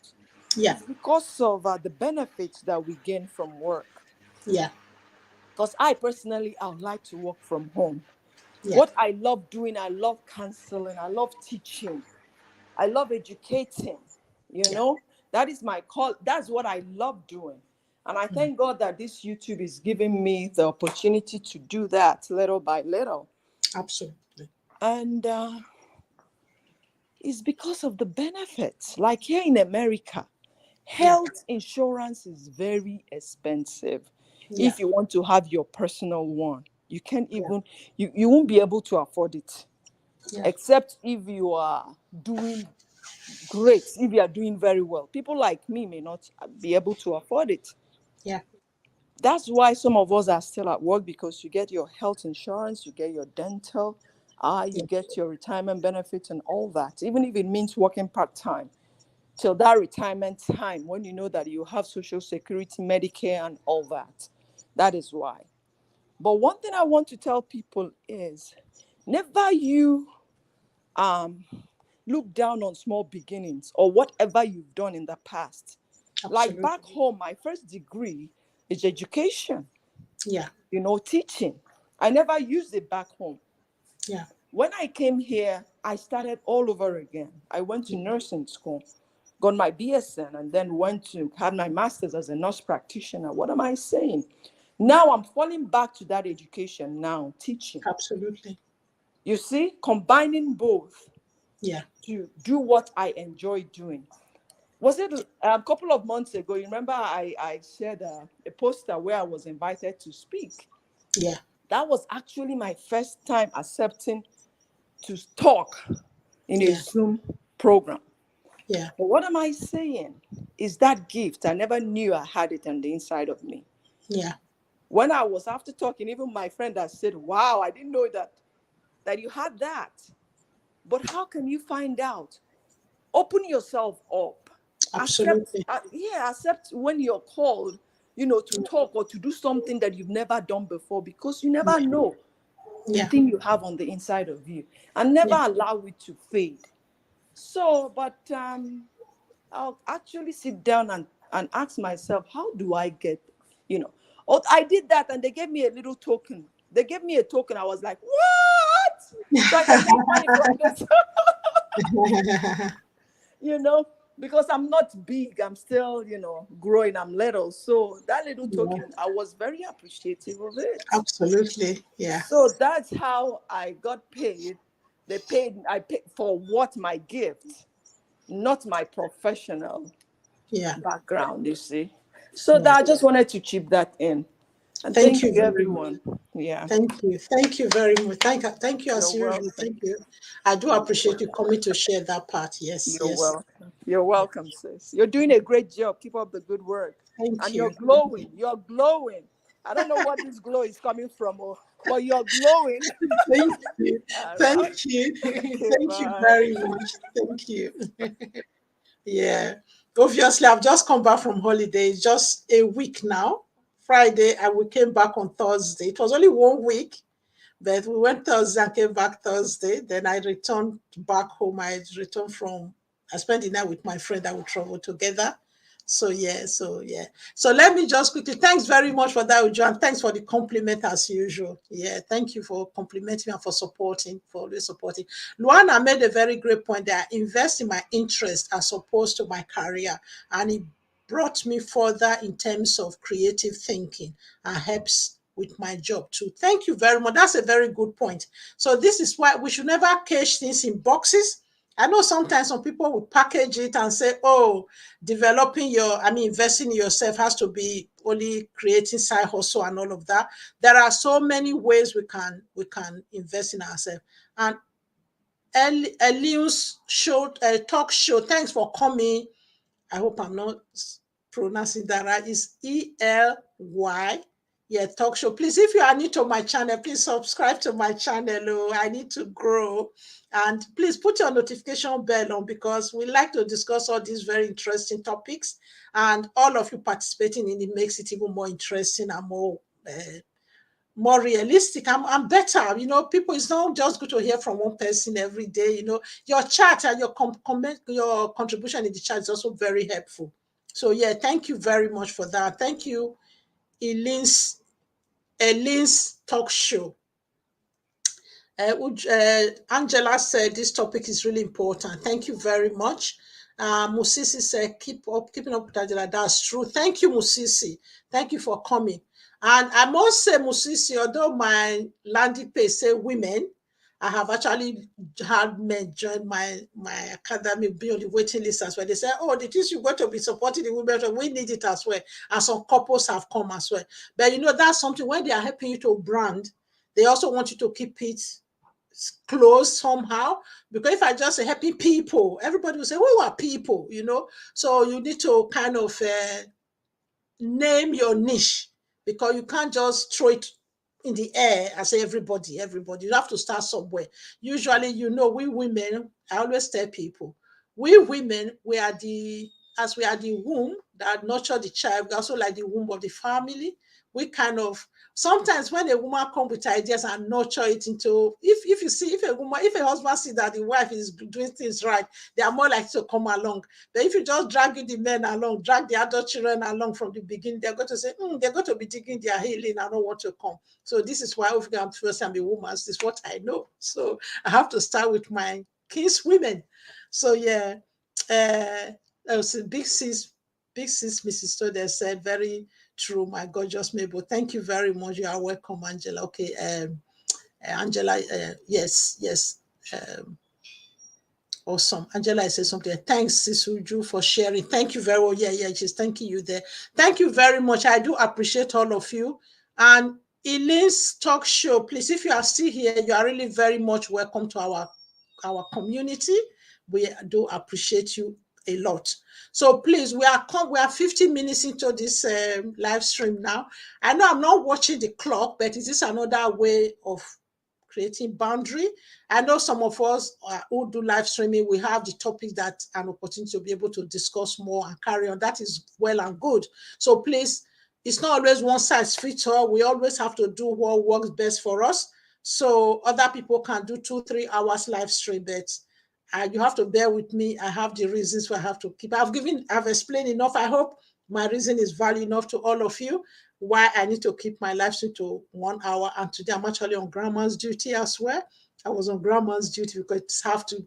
yeah, is because of the benefits that we gain from work. yeah, Because I personally, I would like to work from home. yeah, What I love doing, I love counseling, I love teaching, I love educating, you yeah. know, that is my call. That's what I love doing. And I Mm, thank God that this YouTube is giving me the opportunity to do that little by little. absolutely. And it's because of the benefits. Like here in America, Yeah, health insurance is very expensive. yeah, If you want to have your personal one, you can't yeah, even, you won't be able to afford it, yeah, except if you are doing great, if you are doing very well. People like me may not be able to afford it. yeah, That's why some of us are still at work, because you get your health insurance, you get your dental, you yeah, get your retirement benefits and all that, even if it means working part-time till that retirement time when you know that you have social security, Medicare, and all that. That is why. But one thing I want to tell people is, never you um look down on small beginnings or whatever you've done in the past. Like absolutely. back home, my first degree is education, Yeah, teaching. I never used it back home. Yeah. When I came here, I started all over again. I went to nursing school, got my BSN, and then went to have my master's as a nurse practitioner. What am I saying? Now I'm falling back to that education now, teaching. Absolutely. You see, combining both Yeah. to do what I enjoy doing. Was it a couple of months ago? You remember I shared a poster where I was invited to speak. Yeah. That was actually my first time accepting to talk in a Yeah. Zoom program. Yeah. But what am I saying? Is that gift. I never knew I had it on the inside of me. Yeah. When I was after talking, even my friend that said, wow, I didn't know that you had that. But how can you find out? Open yourself up. Accept, Absolutely. yeah, accept when you're called, to talk or to do something that you've never done before, because you never Yeah. know the Yeah. thing you have on the inside of you, and never Yeah. allow it to fade. So, but I'll actually sit down and ask myself, how do I get, you know, oh, I did that and they gave me a little token. They gave me a token. I was like, what? So I can make money from this, you know, because I'm not big. I'm still, growing. I'm little. So that little Yeah. token, I was very appreciative of it. Absolutely. Yeah. So that's how I got paid. I paid for what my gift, not my professional Yeah. background, you see. So Yeah. that I just wanted to chip that in. And Thank thank you you, very much. everyone. Yeah, Thank you. Thank you very much. Thank you you're as usual. welcome. Thank you. I do You're appreciate you welcome. coming to share that part. Yes. You're Yes. welcome. You're welcome, sis. You're doing a great job. Keep up the good work. Thank And you're you. glowing. You're glowing. I don't know what this glow is coming from, but you're glowing. Thank you. All right. Thank you. Okay, Thank you bye. very much. Thank you. Yeah. Obviously, I've just come back from holiday. It's just a week now. Friday, and we came back on Thursday. It was only 1 week, but we went Thursday and came back Thursday. Then I returned back home. I spent the night with my friend that we traveled together. So let me just quickly, thanks very much for that, Uju, and thanks for the compliment as usual. Yeah, thank you for complimenting me and for always supporting. Luana made a very great point that I invest in my interest as opposed to my career. And it brought me further in terms of creative thinking and helps with my job too. Thank you very much. That's a very good point. So this is why we should never cage things in boxes. I know sometimes some people will package it and say, oh, investing in yourself has to be only creating side hustle and all of that. There are so many ways we can invest in ourselves. And Elius showed a talk show. Thanks for coming. I hope I'm not pronouncing that right. It's ELY. Yeah, talk show. Please, if you are new to my channel, please subscribe to my channel. Oh, I need to grow. And please put your notification bell on because we like to discuss all these very interesting topics. And all of you participating in it makes it even more interesting and more realistic. I'm better. People, it's not just good to hear from one person every day. Your chat and your comment, your contribution in the chat is also very helpful. So yeah, thank you very much for that. Thank you, Elaine's talk show. Angela said this topic is really important. Thank you very much. Musisi said, keeping up with Angela. That's true. Thank you, Musisi. Thank you for coming. And I must say, Musisi, although my landing page say women, I have actually had men join my academy, be on the waiting list as well. They say, oh, the things you're going to be supporting the women, we need it as well. And some couples have come as well. But that's something when they are helping you to brand, they also want you to keep it close somehow, because if I just say helping people, everybody will say, who are people? So you need to kind of name your niche, because you can't just throw it in the air and say everybody. You have to start somewhere. Usually, we women, I always tell people, we women, as we are the womb that nurture the child, we also like the womb of the family. We kind of, sometimes when a woman comes with ideas and nurture it into, if you see, if a husband see that the wife is doing things right, they are more likely to come along. But if you just drag the men along, drag the adult children along from the beginning, they're going to say, they're going to be digging their healing. I don't want to come. So this is why if I'm first time a woman, this is what I know. So I have to start with my king's women. So yeah, big sis, Mrs. Stoder said, very true, my gorgeous Mabel. Thank you very much. You are welcome, Angela. Okay, Angela, yes. Awesome. Angela says something. Thanks, Sisuju, for sharing. Thank you very much. Yeah, she's thanking you there. Thank you very much. I do appreciate all of you. And Eileen's talk show, please, if you are still here, you are really very much welcome to our community. We do appreciate you a lot. So please, we are 15 minutes into this live stream now. I know I'm not watching the clock, but is this another way of creating boundary? I know some of us who do live streaming, we have the topic that an opportunity to be able to discuss more and carry on. That is well and good. So please, it's not always one size fits all. We always have to do what works best for us. So other people can do 2-3 hours live stream, but you have to bear with me. I have the reasons why I have to keep. I've explained enough. I hope my reason is valid enough to all of you why I need to keep my live stream to 1 hour. And today I'm actually on grandma's duty as well. I was on grandma's duty because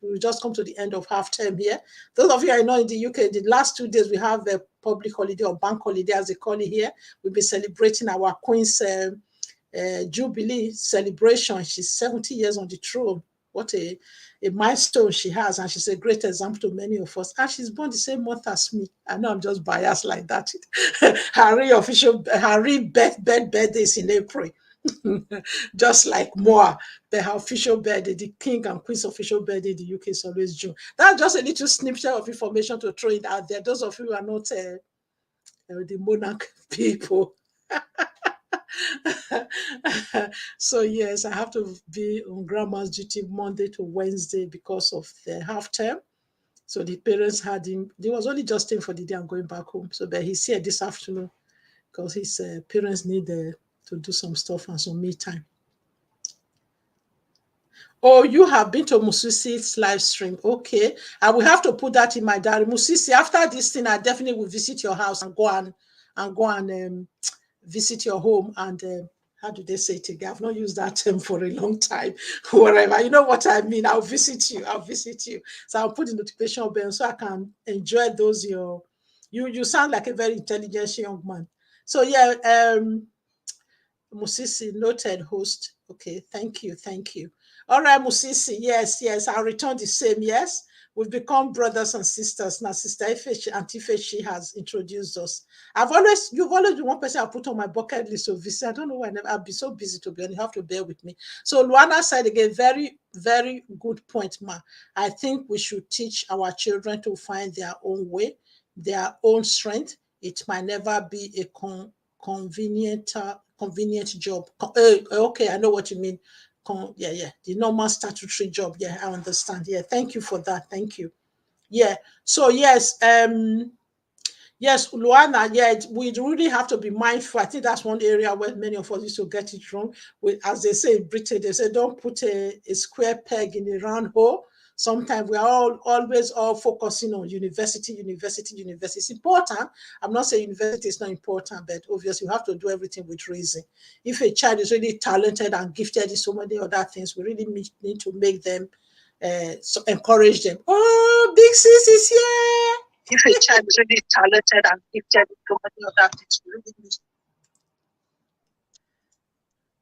we just come to the end of half term here. Those of you I know in the UK, the last 2 days we have a public holiday or bank holiday as they call it here. We'll be celebrating our Queen's Jubilee celebration. She's 70 years on the throne. What a milestone she has, and she's a great example to many of us. And she's born the same month as me. I know I'm just biased like that. Her real birthday is in April. Just like Moa, but her official birthday, the king and queen's official birthday in the UK is always June. That's just a little snippet of information to throw it out there. Those of you who are not the monarch people. So yes, I have to be on grandma's duty Monday to Wednesday because of the half term. So the parents had him. He was only just staying for the day and going back home. So but he's here this afternoon because his parents need to do some stuff and some me time. Oh, you have been to Musisi's live stream. Okay. I will have to put that in my diary. Musisi, after this thing, I definitely will visit your house and go and visit your home and how do they say it again? I've not used that term for a long time. Whatever, you know what I mean. I'll visit you. So I'll put the notification bell so I can enjoy those. You sound like a very intelligent young man. So yeah, Musisi, noted host. Okay, thank you. All right, Musisi, yes, I'll return the same. Yes, we've become brothers and sisters now. Sister Ifeshi, Auntie Ifeshi has introduced us. You've always been one person I put on my bucket list of visit. I don't know why I'll be so busy to be on. You have to bear with me. So Luana said again, very, very good point, Ma. I think we should teach our children to find their own way, their own strength. It might never be a convenient job. Okay, I know what you mean. The normal statutory job. Yeah, I understand. Yeah, thank you for that. Thank you. Yeah. So yes, Luana, yeah, we really have to be mindful. I think that's one area where many of us used to get it wrong. As they say in Britain, they say don't put a square peg in a round hole. Sometimes we are always focusing on university. It's important. I'm not saying university is not important, but obviously you have to do everything with reason. If a child is really talented and gifted in so many other things, we really need to make them, encourage them. Oh, Big Sis is here. If a child is really talented and gifted in so many other things, we really need.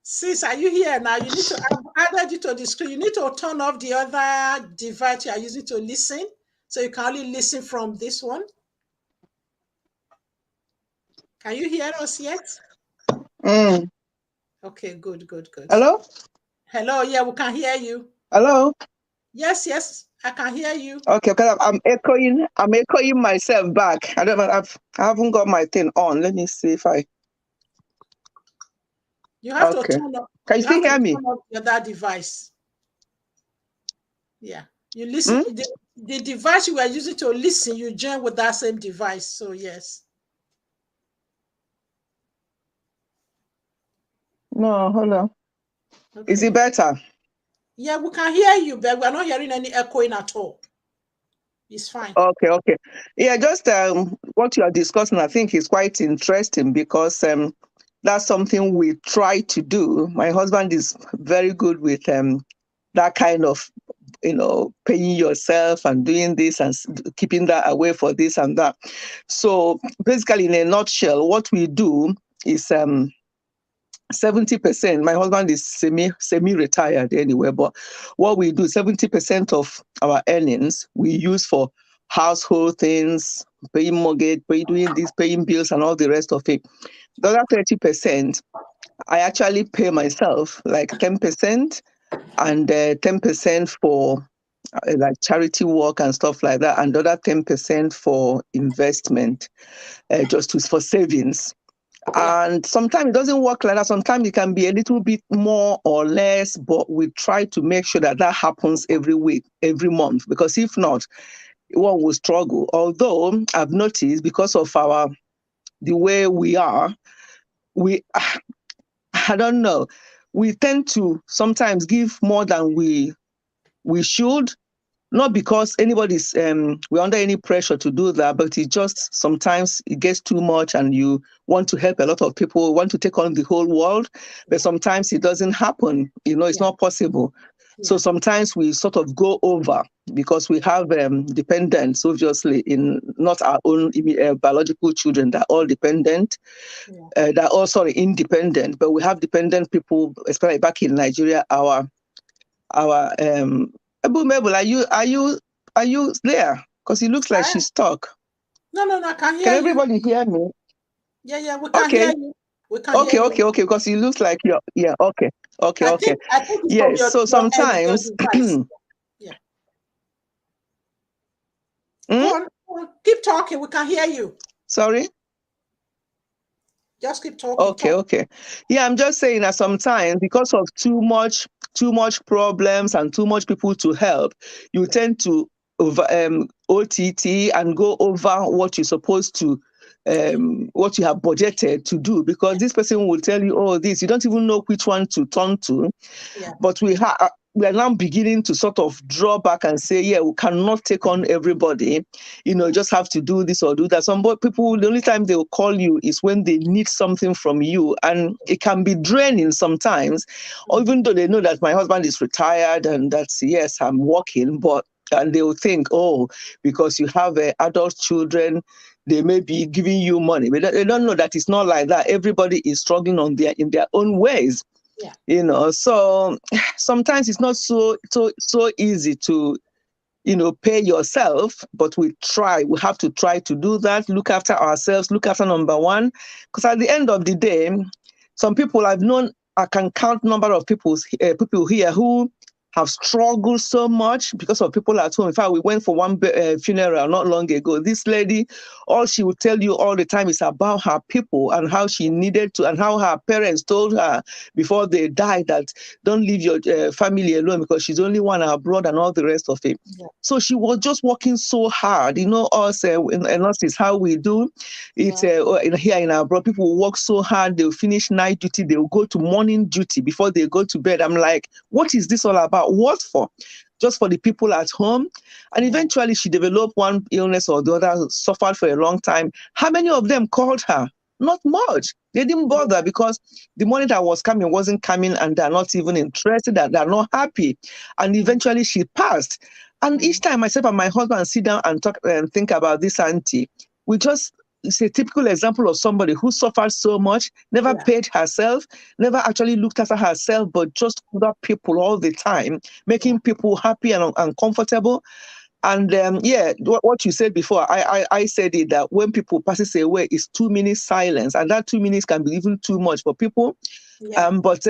Sis, are you here now? You need to I've added you to the screen. You need to turn off the other device you are using to listen. So you can only listen from this one. Can you hear us yet? Okay, good. Hello? Hello, yeah, we can hear you. Hello? Yes, I can hear you. Okay, because I'm echoing myself back. I don't know, I haven't got my thing on. Let me see if I... You have to turn up. Can you still hear me? Turn up the other device. Yeah. You listen, the device you were using to listen, you join with that same device. So yes. No, hold on. Is it Okay. better? Yeah, we can hear you, but we're not hearing any echoing at all. It's fine. Okay. Yeah, just what you are discussing, I think is quite interesting because that's something we try to do. My husband is very good with that kind of, paying yourself and doing this and keeping that away for this and that. So basically, in a nutshell, what we do is 70%. My husband is semi-retired anyway, but what we do, 70% of our earnings we use for household things, paying mortgage, doing this, paying bills, and all the rest of it. The other 30%, I actually pay myself, like 10%, and 10% for like charity work and stuff like that, and the other 10% for investment, for savings. Yeah. And sometimes it doesn't work like that. Sometimes it can be a little bit more or less, but we try to make sure that that happens every week, every month, because if not, one will struggle. Although I've noticed because of the way we are, we, I don't know, we tend to sometimes give more than we should. Not because anybody's we're under any pressure to do that, but it just sometimes it gets too much and you want to help a lot of people, want to take on the whole world, but sometimes it doesn't happen. It's Yeah. not possible. So Yeah. sometimes we sort of go over because we have dependents, obviously, in not our own biological children. They're all dependent. Yeah. They're all, sorry, independent, but we have dependent people, especially back in Nigeria. Our Mabel, are you there? Because it looks like she's stuck. No, I can Can hear you. everybody hear me? Yeah, we can hear Okay, you. We can hear you. because it looks like you're, yeah, okay. I think it's from Yes, your so your sometimes, device. Yeah. Hmm? Go on. Keep talking. We can hear you. Sorry? Just keep talking. Okay, Talk. okay. Yeah, I'm just saying that sometimes because of too much problems and too much people to help, you tend to over OTT and go over what you're supposed to what you have budgeted to do, because this person will tell you, oh, this, you don't even know which one to turn to. Yeah. But we are now beginning to sort of draw back and say, yeah, we cannot take on everybody. Just have to do this or do that. Some people, the only time they will call you is when they need something from you. And it can be draining sometimes, or even though they know that my husband is retired and that, yes, I'm working, and they will think, oh, because you have adult children, they may be giving you money. But they don't know that it's not like that. Everybody is struggling in their own ways. Yeah. So sometimes it's not so easy to pay yourself, but we have to try to do that, look after ourselves, look after number one, because at the end of the day, some people I've known, I can count number of people here who have struggled so much because of people at home. In fact, we went for one funeral not long ago. This lady, all she would tell you all the time is about her people and how she needed to, and how her parents told her before they died that don't leave your family alone because she's only one abroad and all the rest of it. Yeah. So she was just working so hard. Us in us is how we do. It's here in abroad, people work so hard. They'll finish night duty. They'll go to morning duty before they go to bed. I'm like, what is this all about? What for? Just for the people at home. And eventually she developed one illness or the other, suffered for a long time. How many of them called her? Not much. They didn't bother because the money that was coming wasn't coming, and they're not even interested, and they're not happy. And eventually she passed. And each time myself and my husband sit down and talk and think about this auntie, it's a typical example of somebody who suffered so much, never paid herself, never actually looked after herself, but just other people all the time, making people happy and comfortable. And what you said before, I said it, that when people passes away, it's 2 minutes silence, and that 2 minutes can be even too much for people. But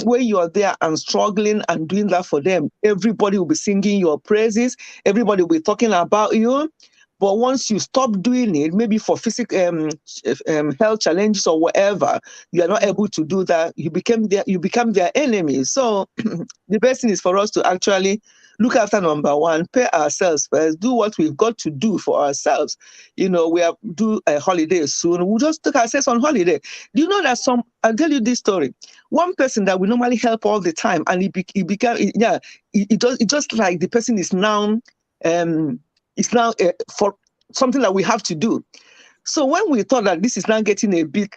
when you are there and struggling and doing that for them, everybody will be singing your praises. Everybody will be talking about you. But once you stop doing it, maybe for physical health challenges or whatever, you are not able to do that. You become their enemy. So the best thing is for us to actually look after number one, pay ourselves first, do what we've got to do for ourselves. We have do a holiday soon. We'll just take ourselves on holiday. Do you know that I'll tell you this story. One person that we normally help all the time, and it just like the person is now for something that we have to do. So when we thought that this is now getting a bit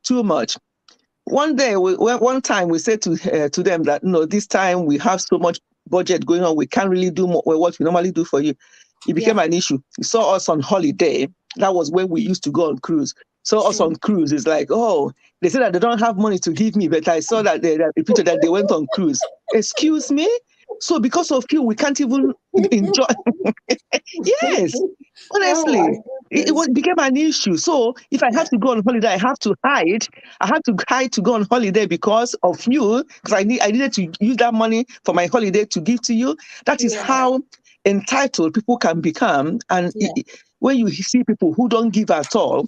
too much, one time we said to them that, no, this time we have so much budget going on, we can't really do what we normally do for you. It became an issue. You saw us on holiday. That was when we used to go on cruise. So us on cruise is like, oh, they said that they don't have money to give me, but I saw that they repeated that they went on cruise. Excuse me? So because of you, we can't even enjoy. Yes, honestly, it became an issue. So if I have to go on holiday, I have to hide. I have to hide to go on holiday because of you, because I needed to use that money for my holiday to give to you. That is how entitled people can become. And when you see people who don't give at all,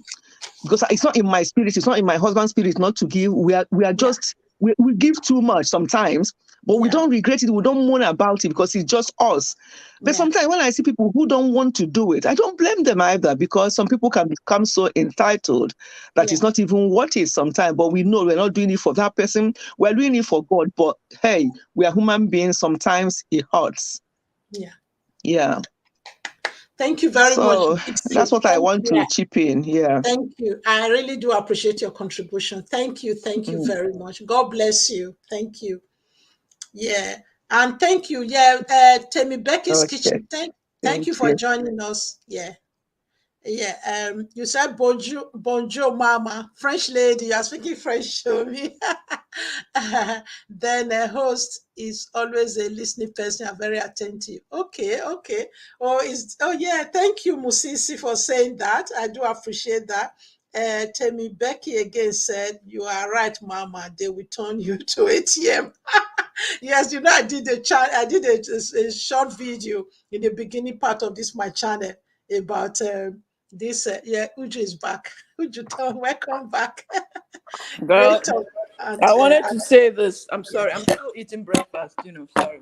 because it's not in my spirit, it's not in my husband's spirit not to give. We are just we give too much sometimes, but we don't regret it. We don't moan about it because it's just us. But sometimes when I see people who don't want to do it, I don't blame them either, because some people can become so entitled that it's not even worth it sometimes. But we know we're not doing it for that person. We're doing it for God. But hey, we are human beings. Sometimes it hurts. Yeah. Thank you very much. That's what I want to chip in. Yeah. Thank you. I really do appreciate your contribution. Thank you. Thank you very much. God bless you. Thank you. Yeah. And thank you. Yeah. Temi Becky's Kitchen. Thank you for joining us. Yeah. Yeah. You said bonjour, bonjour, mama. French lady. You're speaking French, show me. Then a host is always a listening person and very attentive. Okay. Oh yeah. Thank you, Musisi, for saying that. I do appreciate that. Temi Becky again said, "You are right, Mama. They will turn you to ATM." Yes, I did a short video in the beginning part of this my channel about this. Uju is back. Uju, welcome back. Girl, Great talk. And, I wanted to say this. I'm sorry. I'm still eating breakfast, sorry.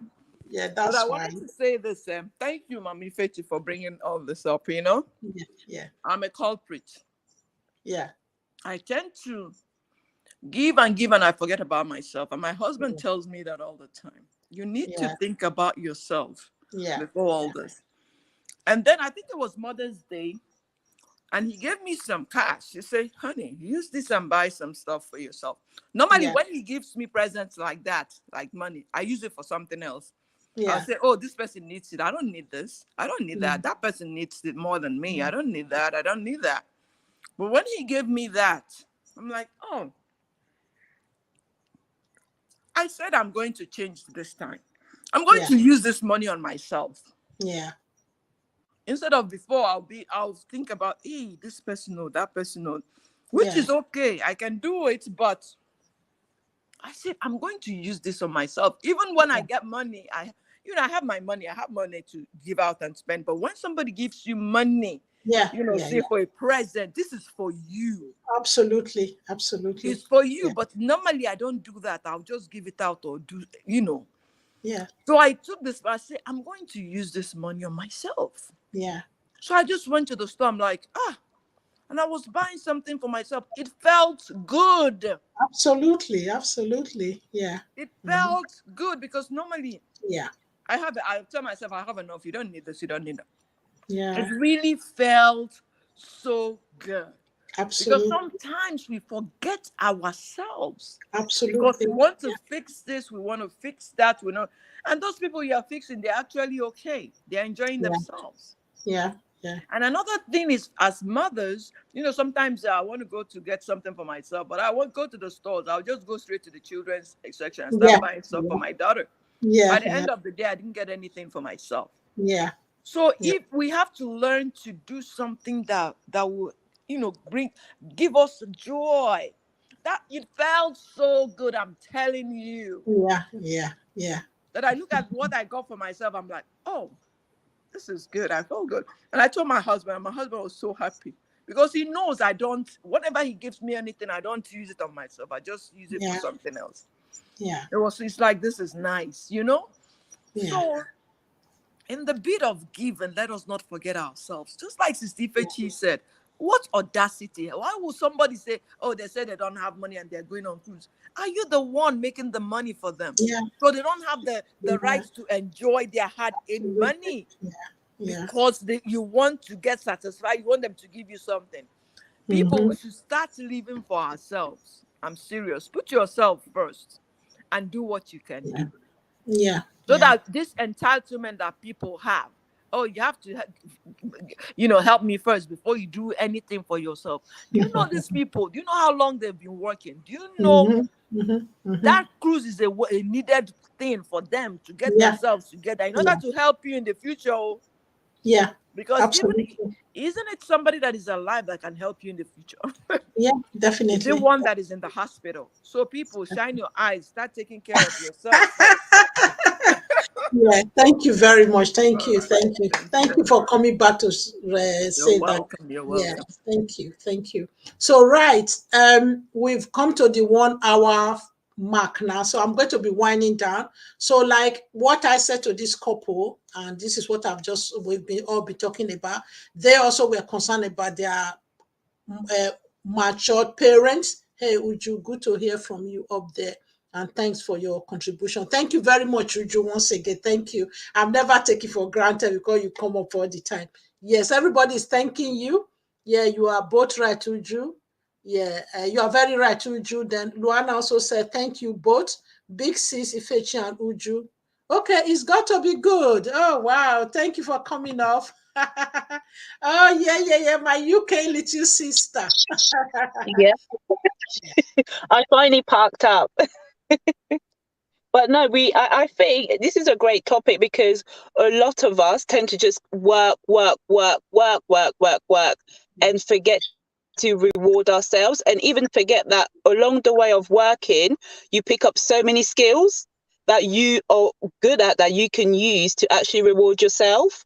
Yeah, But that's I fine. wanted to say this. Thank you, Mami Feti, for bringing all this up, Yeah. I'm a culprit. Yeah. I tend to give and give and I forget about myself. And my husband tells me that all the time. You need to think about yourself before all this. And then I think it was Mother's Day. And he gave me some cash. He said, honey, use this and buy some stuff for yourself. Normally, when he gives me presents like that, like money, I use it for something else. I'll say, oh, this person needs it. I don't need this. I don't need that. That person needs it more than me. I don't need that. I don't need that. But when he gave me that, I'm like, oh, I said I'm going to change this time. I'm going to use this money on myself. Yeah. Instead of before, I'll think about, hey, this person or that person or, which is okay. I can do it, but I said I'm going to use this on myself. Even when I get money, I have my money. I have money to give out and spend. But when somebody gives you money, say for a present, this is for you. Absolutely. It's for you. But normally I don't do that. I'll just give it out or do, Yeah. So I took this, I said, I'm going to use this money on myself. Yeah. So I just went to the store. I'm like, and I was buying something for myself. It felt good. Absolutely. Yeah. It felt good because normally, I tell myself, I have enough. You don't need this. You don't need that. Yeah. It really felt so good. Absolutely. Because sometimes we forget ourselves. Absolutely. Because we want to fix this, we want to fix that, and those people you are fixing, they're actually okay. They're enjoying themselves. Yeah. And another thing is, as mothers, sometimes I want to go to get something for myself, but I won't go to the stores. I'll just go straight to the children's section and start buying stuff for my daughter. By the end of the day, I didn't get anything for myself. Yeah. So if we have to learn to do something that will, give us joy. That it felt so good, I'm telling you. Yeah. That I look at what I got for myself, I'm like, oh, this is good. I felt good. And I told my husband, and my husband was so happy because he knows whenever he gives me anything, I don't use it on myself. I just use it for something else. Yeah. It's like, this is nice, Yeah. So In the bit of giving, let us not forget ourselves. Just like Sister Chi said, what audacity? Why would somebody say, oh, they say they don't have money and they're going on cruise? Are you the one making the money for them? Yeah. So they don't have the Yeah. right to enjoy their hard-earned money Yeah. Yeah. because you want to get satisfied. You want them to give you something. People, Mm-hmm. we should start living for ourselves. I'm serious. Put yourself first and do what you can Yeah. do. Yeah. So Yeah. that this entitlement that people have, oh, you have to, help me first before you do anything for yourself. Do you know these people? Do you know how long they've been working? Do you know Mm-hmm. Mm-hmm. Mm-hmm. that cruise is a needed thing for them to get Yeah. themselves together in order Yeah. to help you in the future? Oh? Yeah. Because Absolutely. isn't it somebody that is alive that can help you in the future? Yeah. Is it Definitely. one that is in the hospital? So people, shine your eyes, start taking care of yourself first. Yeah. Thank you very much. Thank All you. right. Thank you. Thank Thank you you. for coming back to You're say that. welcome. You're Yeah. welcome. Thank you. Thank you. So right. We've come to the 1 hour mark now. So I'm going to be winding down. So like what I said to this couple, and this is what we've been all be talking about. They also were concerned about their uh, matured parents. Hey, Uju, good to hear from you up there. And thanks for your contribution. Thank you very much, Uju, once again. Thank you. I've never taken for granted because you come up all the time. Yes, everybody is thanking you. Yeah, you are both right, Uju. Yeah, you are very right, Uju. Then Luana also said, thank you both. Big sis, Ifechi and Uju. Okay, it's got to be good. Oh, wow. Thank you for coming off. Oh, yeah, yeah, yeah. My UK little sister. Yeah, I finally parked up. But no, I think this is a great topic because a lot of us tend to just work, work, work, work, work, work, work, and forget to reward ourselves, and even forget that along the way of working, you pick up so many skills that you are good at that you can use to actually reward yourself.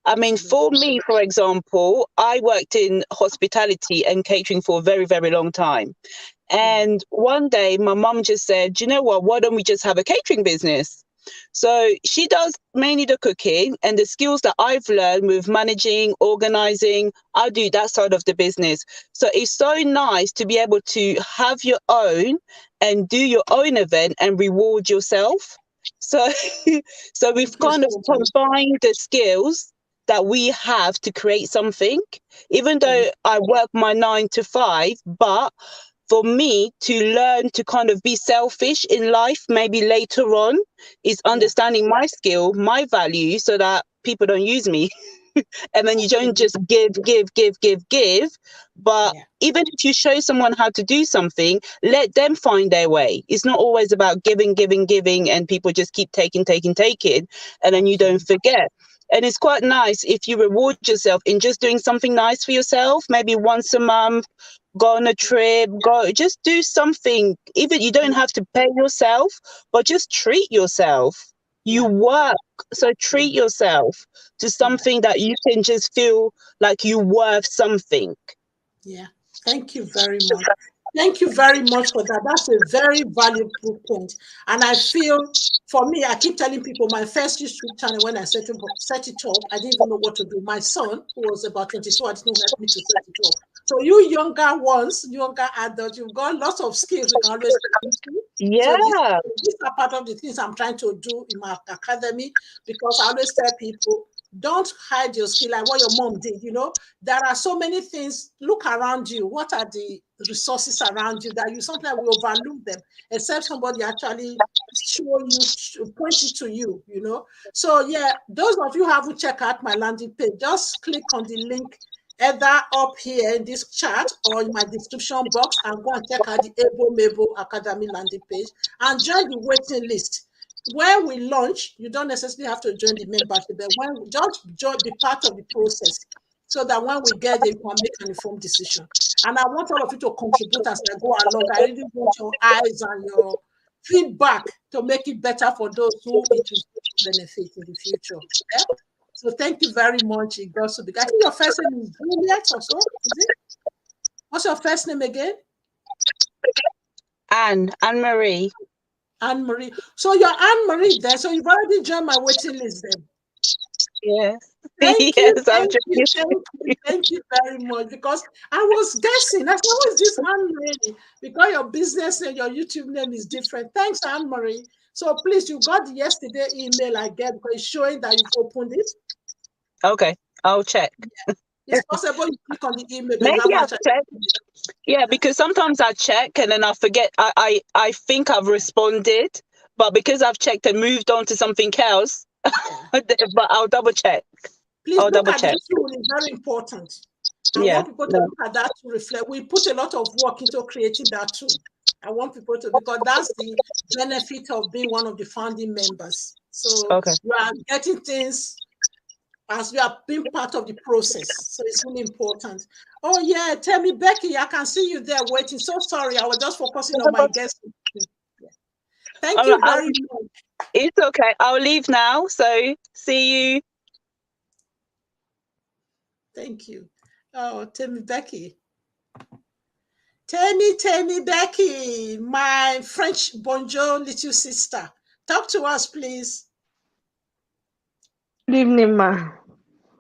I mean, for me, for example, I worked in hospitality and catering for a very, very long time. And one day my mum just said, you know what, why don't we just have a catering business? So she does mainly the cooking, and the skills that I've learned with managing, organizing, I do that side of the business. So it's so nice to be able to have your own and do your own event and reward yourself. So, so we've Thank you kind of so much. combined the skills that we have to create something, even Yeah, though I work my 9 to 5, but for me to learn to kind of be selfish in life, maybe later on, is yeah, understanding my skill, my value, so that people don't use me. And then you don't absolutely. just give, give, give, give, give. But Yeah, even if you show someone how to do something, let them find their way. It's not always about giving, giving, giving, and people just keep taking, taking, taking, and then you don't absolutely. forget. And it's quite nice if you reward yourself in just doing something nice for yourself, maybe once a month, go on a trip, go just do something. Even you don't Yeah, have to pay yourself, but just treat yourself. You yeah, work, so yeah, treat yourself to yeah, something that you can just feel like you worth something. yeah. Thank you very much. Thank you very much for that. That's a very valuable point. And I feel, for me, I keep telling people my first YouTube channel, when I set it up, I didn't even know what to do. My son, who was about 22, I didn't help me to set it up. So you younger ones, younger adults, you've got lots of skills we can always tap into. So Yeah, these are part of the things I'm trying to do in my academy, because I always tell people, don't hide your skill like what your mom did. There are so many things. Look around you. What are the resources around you that you sometimes will overlook them, except somebody actually show you, point it to you. So yeah, those of you who haven't checked out my landing page, just click on the link either up here in this chat or in my description box, and go and check out the Able Mabel Academy landing page and join the waiting list. When we launch, you don't necessarily have to join the membership, but when just join, be part of the process, so that when we get there, you can make an informed decision. And I want all of you to contribute as I go along. I really want your eyes and your feedback to make it better for those who it will benefit in the future. Yeah. So thank you very much. It got so big. I think your first name is Juliet or so, is it? What's your first name again? Anne Marie. Anne Marie. So you're Anne Marie then. So you've already joined my waiting list then. Yes. Thank you, Yes, I'm thank you, joking. thank you very much. Because I was guessing, I said, "Who is this Anne Marie?" Because your business name, your YouTube name is different. Thanks, Anne Marie. So please, you got the yesterday email I get because it's showing that you've opened it. Okay, I'll check. It's possible you click on the email, but you Maybe haven't I've actually checked. opened it. Yeah, because sometimes I check and then I forget. I think I've responded, but because I've checked and moved on to something else, Yeah. but I'll double check. Please I'll look double at the check. tool, it's very important. I Yeah. want people to No. look at that to reflect. We put a lot of work into creating that tool. I want people to, because that's the benefit of being one of the founding members. So Okay. you are getting things as you are being part of the process. So it's really important. Oh yeah, tell me, Becky, I can see you there waiting. So sorry, I was just focusing on my guest. Thank All right. you very much. It's okay. I'll leave now. So see you. Thank you. Oh, tell me, Becky. Tell me, Becky, my French bonjour little sister. Talk to us, please. Good evening, ma.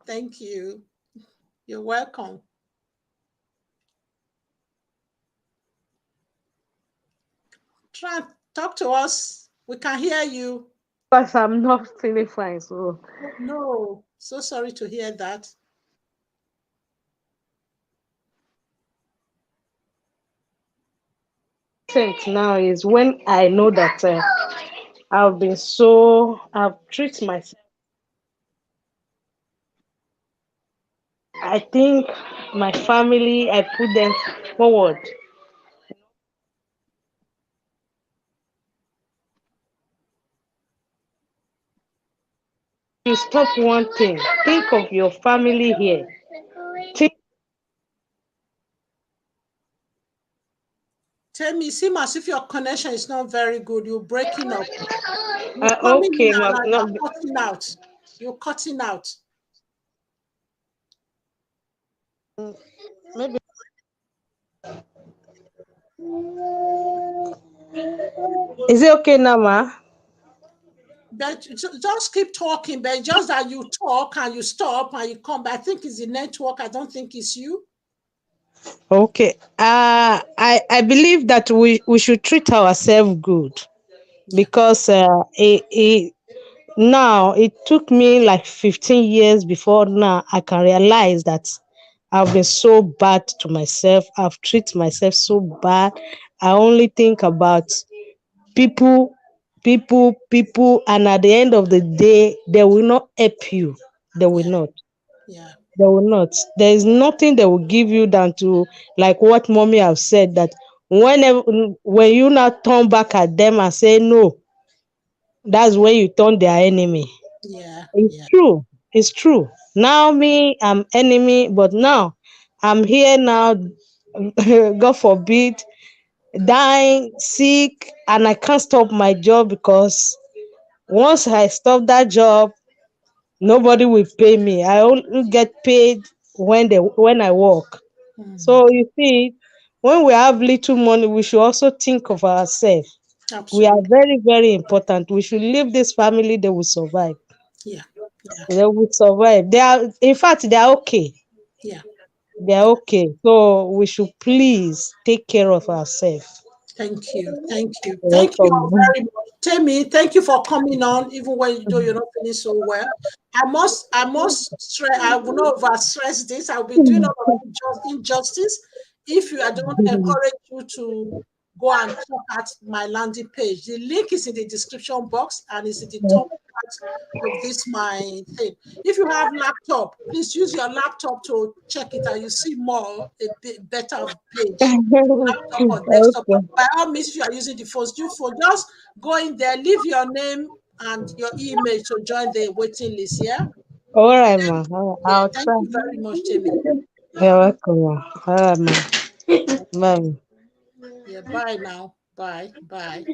Thank you. You're welcome. Try and talk to us. We can hear you. Because I'm not feeling fine, so Oh, no, so sorry to hear that. things now is when I know that I've treated myself. I think my family, I put them forward. You stop one thing. Think of your family here. Think, Tell me, it seems as if your connection is not very good. You're breaking up. You're coming in okay, and ma, out. no, You're cutting out. You're cutting out. maybe is it okay now, ma? But just keep talking, but just that you talk and you stop and you come back. I think it's the network. I don't think it's you. Okay. I believe that we should treat ourselves good Yeah, because now it took me like 15 years before now I can realize that I've been so bad to myself. I've treated myself so bad. I only think about people, people, and at the end of the day, they will not help you. They will yeah, not. yeah, They will not. There is nothing they will give you than to, like what mommy have said, that whenever when you now turn back at them and say no, that's when you turn their enemy. yeah, It's yeah, true. It's true. Now me, I'm enemy, but now I'm here now. God forbid, dying, sick, and I can't stop my job because once I stop that job, nobody will pay me. I only get paid when I work. mhm. So you see, when we have little money, we should also think of ourselves. We are Absolutely. very, very important. We should leave this family, they will survive. Yeah, yeah, They will survive. They are, in fact, they are okay. yeah, They are yeah. okay. So we should please take care of ourselves. Thank you. Thank you. Thank you all Welcome. very much. Tammy, thank you for coming on, even when you know you're not feeling so well. I must stress, I will not over stress this. I'll be doing all of injustice if you I don't encourage you to go and check out my landing page. The link is in the description box and it's in the top part of this my thing. If you have laptop, please use your laptop to check it out. You see more a bit better page laptop or desktop. But Okay. by all means, if you are using the phones, do for just go in there, leave your name and your email to join the waiting list. Yeah. All right, ma. Yeah. I'll Thank try. you very much, Jamie. You're Yeah. welcome, ma. All right, ma. Bye. Yeah. Bye now. Bye. Bye.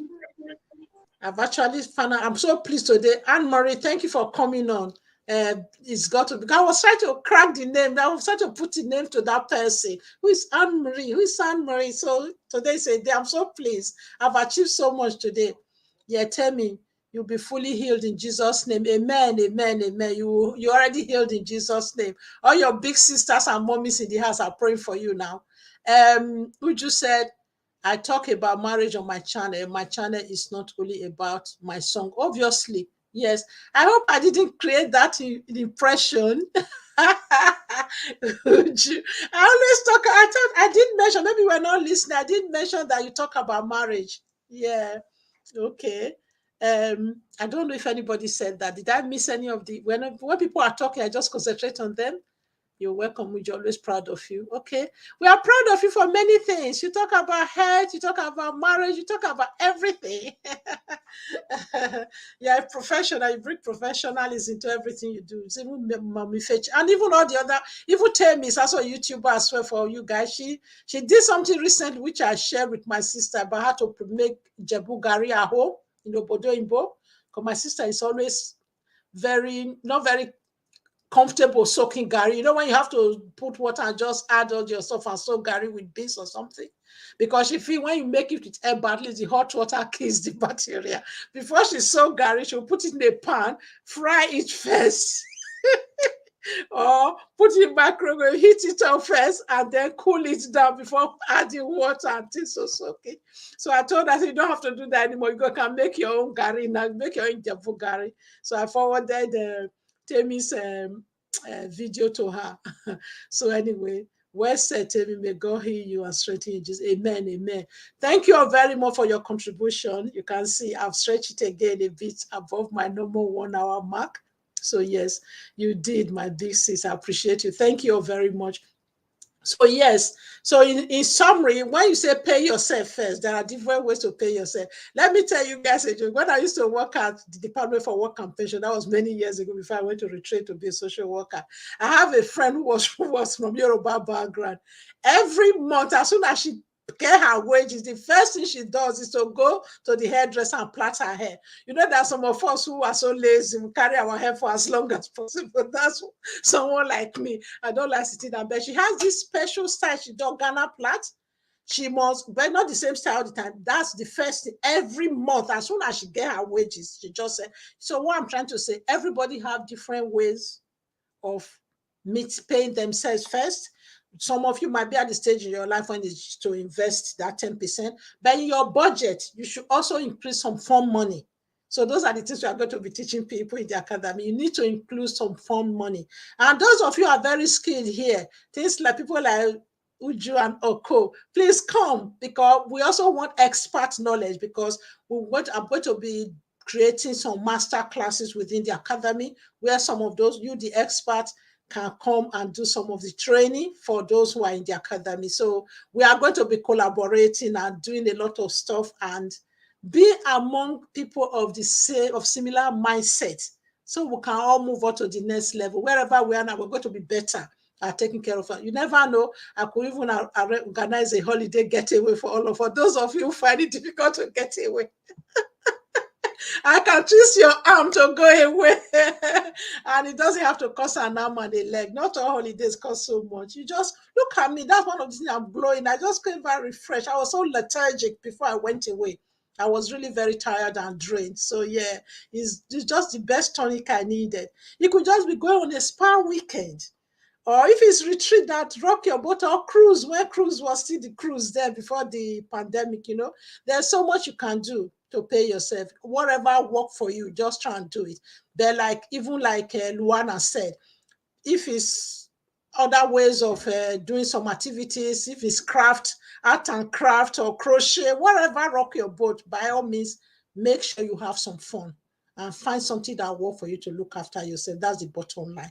I've actually found out. I'm so pleased today. Anne Marie, thank you for coming on. It's got to because I was trying to crack the name. I was trying to put the name to that person. Who is Anne Marie? Who is Anne Marie? So today's a day. I'm so pleased. I've achieved so much today. Yeah, tell me. You'll be fully healed in Jesus' name. Amen, amen, amen. You're already healed in Jesus' name. All your big sisters and mommies in the house are praying for you now. Uju said, I talk about marriage on my channel. My channel is not only about my song. Obviously, yes. I hope I didn't create that impression. Uju, I always talk, I thought I didn't mention, maybe we're not listening. I didn't mention that you talk about marriage. Yeah. Okay. I don't know if anybody said that. Did I miss any of the when people are talking, I just concentrate on them? You're welcome. We're always proud of you. Okay. We are proud of you for many things. You talk about health, you talk about marriage, you talk about everything. You're a professional, you bring professionalism into everything you do. It's even Mommy Fetch and even all the other, even Tammy is also a YouTuber as well for you guys. She did something recently which I shared with my sister about how to make Jebu Gari at home in Obodo Imbo. Because my sister is always not very comfortable soaking gari. You know, when you have to put water and just add all your stuff and soak gari with beans or something, because she feel when you make it with air badly, the hot water kills the bacteria. Before she soak gari, she'll put it in a pan, fry it first. Or put it in microwave, heat it up first, and then cool it down before adding water until so soaking. So I told her, you don't have to do that anymore. You can make your own gari now, make your own Jebu gari. So I forwarded Temi's video to her. So anyway, well said, Temi. May God heal you and strengthen you. Just amen, amen. Thank you all very much for your contribution. You can see I've stretched it again a bit above my normal 1 hour mark. So yes, you did, my big sis. I appreciate you. Thank you all very much. So yes, so in summary, when you say pay yourself first, there are different ways to pay yourself. Let me tell you guys a joke. When I used to work at the Department for Work and Pension, that was many years ago before I went to retreat to be a social worker. I have a friend who was from Yoruba background. Every month, as soon as she get her wages, the first thing she does is to go to the hairdresser and plait her hair. You know, there are some of us who are so lazy, we carry our hair for as long as possible. That's someone like me. I don't like sitting down, but she has this special style. She does Ghana plait. She must, but not the same style all the time. That's the first thing. Every month, as soon as she get her wages, she just said. So what I'm trying to say, everybody have different ways of paying themselves first. Some of you might be at the stage in your life when it's to invest that 10%, but in your budget, you should also increase some fund money. So those are the things we are going to be teaching people in the academy. You need to include some fund money. And those of you who are very skilled here, things like people like Uju and Oko, please come, because we also want expert knowledge, because I'm going to be creating some master classes within the academy where some of those, you the experts, can come and do some of the training for those who are in the academy. So we are going to be collaborating and doing a lot of stuff and be among people of the same, of similar mindset, so we can all move on to the next level. Wherever we are now, we're going to be better at taking care of it. You never know, I could even organize a holiday getaway for all of us. Those of you who find it difficult to get away, I can twist your arm to go away. And it doesn't have to cost an arm and a leg. Not all holidays cost so much. You just look at me. That's one of the things I'm glowing. I just came back refreshed. I was so lethargic before I went away. I was really very tired and drained. So yeah, it's just the best tonic I needed. You could just be going on a spa weekend. Or if it's retreat, that rock your boat, or cruise, where cruise was still the cruise there before the pandemic, you know, there's so much you can do to pay yourself. Whatever work for you, just try and do it. They're like, even like Luana said, if it's other ways of doing some activities, if it's art and craft or crochet, whatever rock your boat, by all means, make sure you have some fun and find something that works for you to look after yourself. That's the bottom line.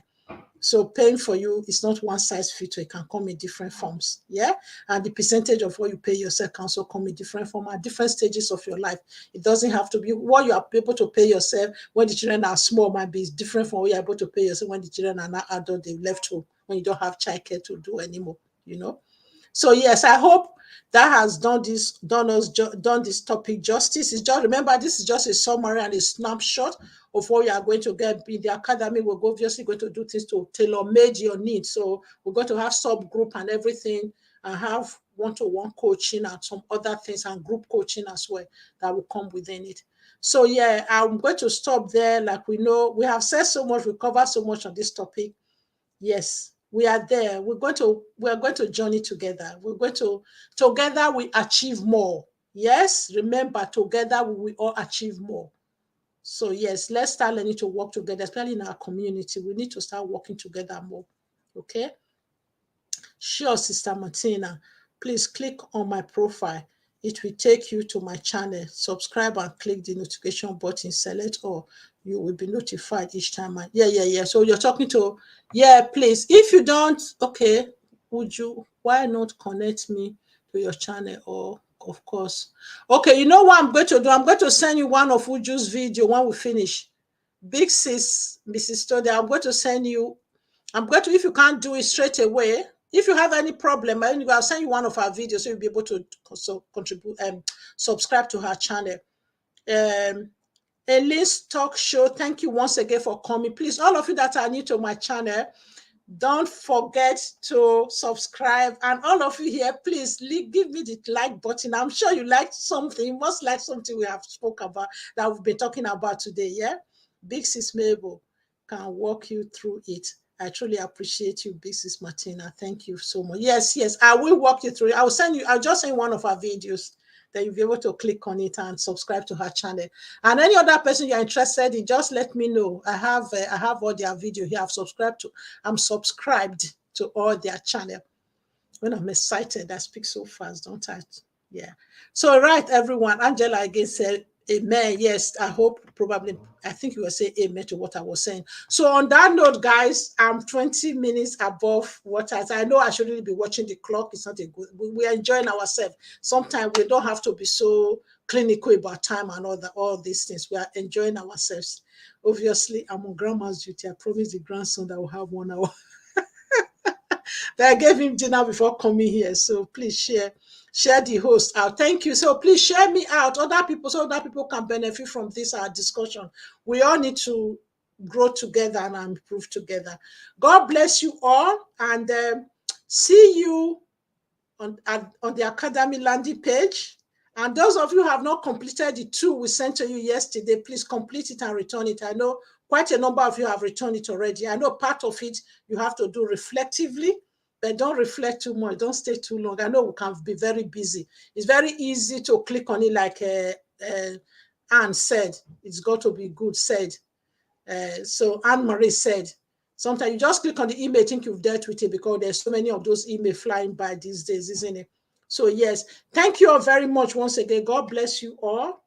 So paying for you is not one size fits all. It can come in different forms. Yeah. And the percentage of what you pay yourself can also come in different form at different stages of your life. It doesn't have to be what you are able to pay yourself when the children are small, might be different from what you're able to pay yourself when the children are not adult, they've left home, when you don't have childcare to do anymore, you know. So yes, I hope that has done this topic justice. It's just, remember, this is just a summary and a snapshot of what you are going to get in the academy. We're obviously going to do things to tailor-made your needs. So we're going to have subgroup and everything, and have one-to-one coaching and some other things, and group coaching as well that will come within it. So yeah, I'm going to stop there. Like we know, we have said so much, we covered so much on this topic. Yes, we are there. We are going to journey together. Together we achieve more. Yes, remember, together we all achieve more. So yes, let's start learning to work together, especially in our community. We need to start working together more. Okay. Sure, Sister Martina. Please click on my profile. It will take you to my channel. Subscribe and click the notification button. Select all. You will be notified each time. Yeah. So you're talking to, yeah, please. If you don't, okay, why not connect me to your channel? Or, of course. Okay, you know what I'm going to do? I'm going to send you one of Uju's video when we finish. Big sis, Mrs. Tode, if you can't do it straight away, if you have any problem, I'll send you one of our videos so you'll be able to contribute and subscribe to her channel. Elise Talk Show, thank you once again for coming. Please, all of you that are new to my channel, don't forget to subscribe. And all of you here, please give me the like button. I'm sure you liked something. You must like something we have spoke about, that we've been talking about today. Yeah, Big Sis Mabel can walk you through it. I truly appreciate you, Big Sis Martina. Thank you so much. Yes, I will walk you through it. I'll just send one of our videos. Then you'll be able to click on it and subscribe to her channel. And any other person you're interested in, just let me know. I have all their video here. I'm subscribed to all their channel. When I'm excited, I speak so fast, don't I? Yeah. So right, everyone. Angela again said, amen. Yes, I think you will say amen to what I was saying. So on that note, guys, I'm 20 minutes above I know I shouldn't be watching the clock. It's not a good, we're enjoying ourselves. Sometimes we don't have to be so clinical about time and all these things. We are enjoying ourselves. Obviously, I'm on grandma's duty. I promised the grandson that we'll have 1 hour. That I gave him dinner before coming here. So please share the host out. Thank you. So please share me out, so other people can benefit from this our discussion. We all need to grow together and improve together. God bless you all, and see you on the Academy landing page. And those of you who have not completed the 2 we sent to you yesterday, please complete it and return it. I know quite a number of you have returned it already. I know part of it you have to do reflectively, but don't reflect too much. Don't stay too long. I know we can be very busy. It's very easy to click on it like Anne said. It's got to be good said. So Anne-Marie said, sometimes you just click on the email, think you've dealt with it, because there's so many of those emails flying by these days, isn't it? So yes, thank you all very much once again. God bless you all,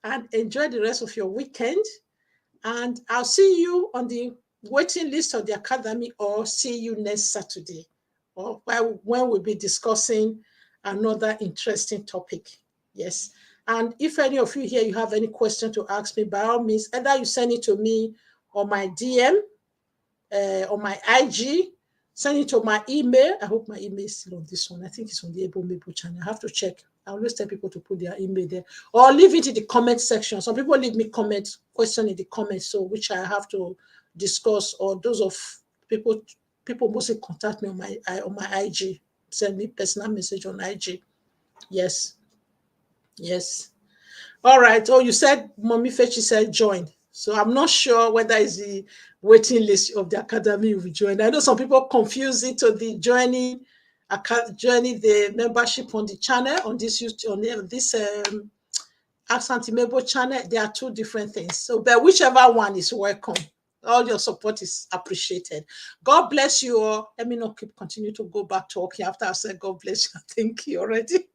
and enjoy the rest of your weekend. And I'll see you on the waiting list of the Academy, or see you next Saturday, or when we'll be discussing another interesting topic. Yes. And if any of you here, you have any question to ask me, by all means, either you send it to me on my DM, on my IG, send it to my email. I hope my email is still on this one. I think it's on the Able Mabel channel. I have to check. I always tell people to put their email there, or leave it in the comment section. Some people leave me question in the comments, so which I have to discuss, or those of people mostly contact me on my IG, send me personal message on IG. Yes. All right. Oh, you said Mommy Fetchy said join. So I'm not sure whether it's the waiting list of the Academy will join. I know some people confuse it to the joining the membership on the channel, on this Ask Auntie Mabel channel. There are 2 different things. So, but whichever one is welcome. All your support is appreciated. God bless you all. Let me not continue to go back talking after I said God bless you. Thank you already.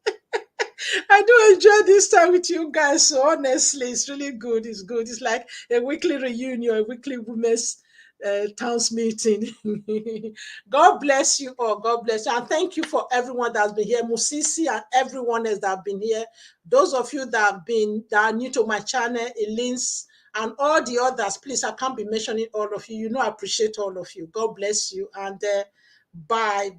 I do enjoy this time with you guys. So honestly, it's really good. It's good. It's like a weekly reunion, a weekly women's towns meeting. God bless you all. God bless you. And thank you for everyone that's been here. Musisi and everyone else that have been here. Those of you that are new to my channel, Elise, and all the others, please, I can't be mentioning all of you. You know, I appreciate all of you. God bless you. And bye.